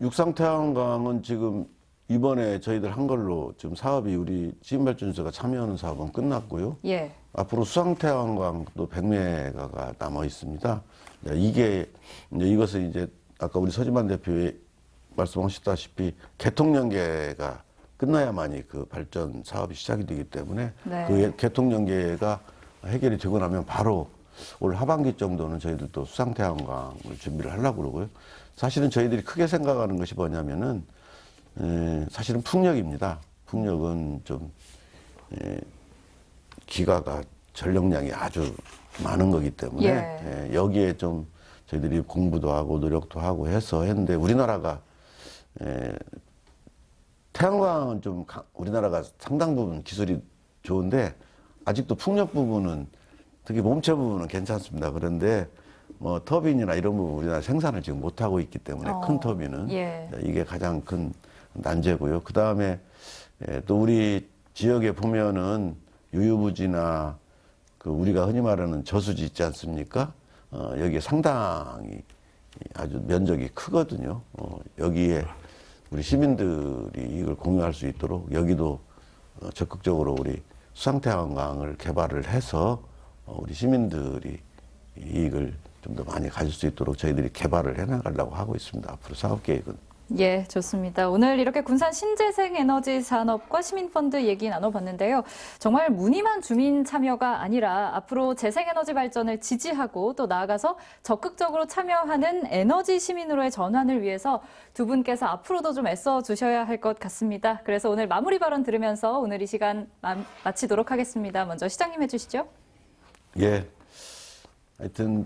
육상 태양광은 지금 이번에 저희들 한 걸로 지금 사업이 우리 시민발전소가 참여하는 사업은 끝났고요. 예. 앞으로 수상 태양광도 100메가가 남아 있습니다. 이것은 이제 아까 우리 서지만 대표의 말씀하셨다시피 개통 연계가 끝나야만이 그 발전 사업이 시작이 되기 때문에 그 개통 연계가 해결이 되고 나면 바로 올 하반기 정도는 저희들도 수상 태양광을 준비를 하려고 그러고요. 사실은 저희들이 크게 생각하는 것이 뭐냐면은 사실은 풍력입니다. 풍력은 좀 기가가 전력량이 아주 많은 거기 때문에 여기에 좀 저희들이 공부도 하고 노력도 하고 해서 했는데 우리나라가 태양광은 좀 우리나라가 상당 부분 기술이 좋은데 아직도 풍력 부분은 특히 몸체 부분은 괜찮습니다. 그런데 뭐 터빈이나 이런 부분 우리나라 생산을 지금 못 하고 있기 때문에 큰 터빈은 예. 이게 가장 큰 난제고요. 그 다음에 또 우리 지역에 보면은 유유부지나 그 우리가 흔히 말하는 저수지 있지 않습니까? 여기에 상당히 아주 면적이 크거든요. 여기에 우리 시민들이 이걸 공유할 수 있도록 여기도 적극적으로 우리 수상태양광을 개발을 해서 우리 시민들이 이익을 좀 더 많이 가질 수 있도록 저희들이 개발을 해나가려고 하고 있습니다. 앞으로 사업 계획은. 예, 좋습니다. 오늘 이렇게 군산 신재생 에너지 산업과 시민펀드 얘기 나눠봤는데요. 정말 무늬만 주민 참여가 아니라 앞으로 재생에너지 발전을 지지하고 또 나아가서 적극적으로 참여하는 에너지 시민으로의 전환을 위해서 두 분께서 앞으로도 좀 애써 주셔야 할 것 같습니다. 그래서 오늘 마무리 발언 들으면서 오늘 이 시간 마치도록 하겠습니다. 먼저 시장님 해주시죠. 예. 하여튼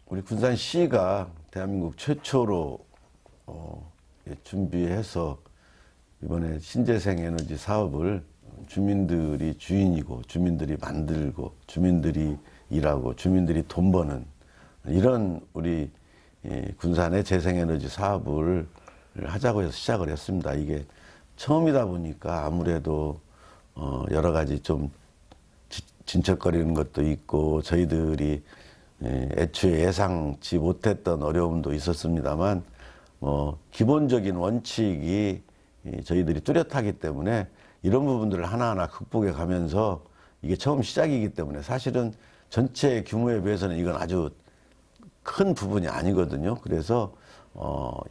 우리 군산시가 대한민국 최초로 준비해서 이번에 신재생 에너지 사업을 주민들이 주인이고 주민들이 만들고 주민들이 일하고 주민들이 돈 버는 이런 우리 군산의 재생에너지 사업을 하자고 해서 시작을 했습니다. 이게 처음이다 보니까 아무래도 여러 가지 좀 진척거리는 것도 있고 저희들이 애초에 예상치 못했던 어려움도 있었습니다만 기본적인 원칙이 저희들이 뚜렷하기 때문에 이런 부분들을 하나하나 극복해 가면서 이게 처음 시작이기 때문에 사실은 전체 규모에 비해서는 이건 아주 큰 부분이 아니거든요. 그래서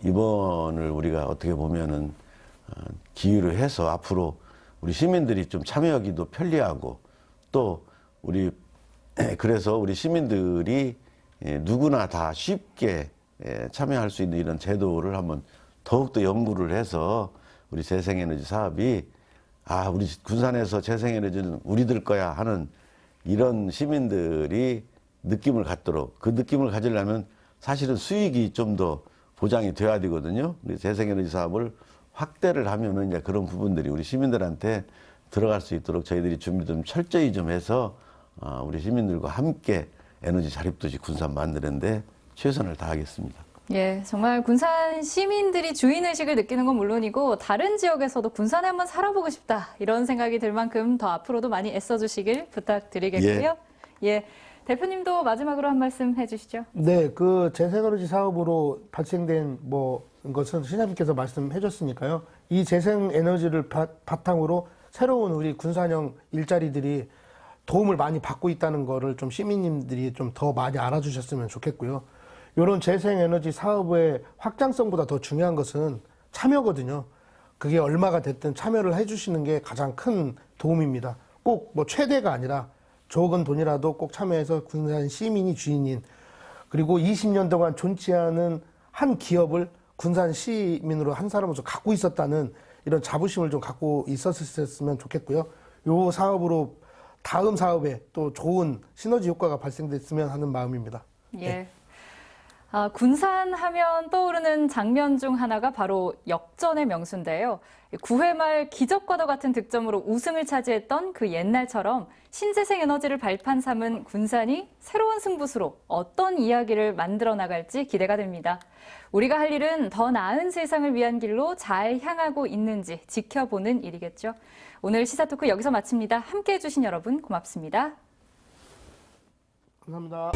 이번을 우리가 어떻게 보면은 기회로 해서 앞으로 우리 시민들이 좀 참여하기도 편리하고 또 그래서 우리 시민들이 누구나 다 쉽게 참여할 수 있는 이런 제도를 한번 더욱더 연구를 해서 우리 재생에너지 사업이 우리 군산에서 재생에너지는 우리들 거야 하는 이런 시민들이 느낌을 갖도록 그 느낌을 가지려면 사실은 수익이 좀 더 보장이 돼야 되거든요. 재생에너지 사업을 확대를 하면은 이제 그런 부분들이 우리 시민들한테 들어갈 수 있도록 저희들이 준비 좀 철저히 좀 해서 우리 시민들과 함께 에너지 자립도시 군산 만드는데 최선을 다하겠습니다. 예, 정말 군산 시민들이 주인의식을 느끼는 건 물론이고 다른 지역에서도 군산에 한번 살아보고 싶다 이런 생각이 들 만큼 더 앞으로도 많이 애써주시길 부탁드리겠고요. 예, 대표님도 마지막으로 한 말씀 해주시죠. 네, 그 재생에너지 사업으로 발생된 것은 시장님께서 말씀해 줬으니까요. 이 재생에너지를 바탕으로 새로운 우리 군산형 일자리들이 도움을 많이 받고 있다는 거를 좀 시민님들이 좀 더 많이 알아주셨으면 좋겠고요. 이런 재생에너지 사업의 확장성보다 더 중요한 것은 참여거든요. 그게 얼마가 됐든 참여를 해주시는 게 가장 큰 도움입니다. 꼭 최대가 아니라 적은 돈이라도 꼭 참여해서 군산 시민이 주인인 그리고 20년 동안 존치 않은 한 기업을 군산 시민으로 한 사람으로서 갖고 있었다는 이런 자부심을 좀 갖고 있었으면 좋겠고요. 이 사업으로 다음 사업에 또 좋은 시너지 효과가 발생됐으면 하는 마음입니다. 예. 네. 군산 하면 떠오르는 장면 중 하나가 바로 역전의 명수인데요. 9회 말 기적과도 같은 득점으로 우승을 차지했던 그 옛날처럼 신재생 에너지를 발판 삼은 군산이 새로운 승부수로 어떤 이야기를 만들어 나갈지 기대가 됩니다. 우리가 할 일은 더 나은 세상을 위한 길로 잘 향하고 있는지 지켜보는 일이겠죠. 오늘 시사토크 여기서 마칩니다. 함께해 주신 여러분 고맙습니다. 감사합니다.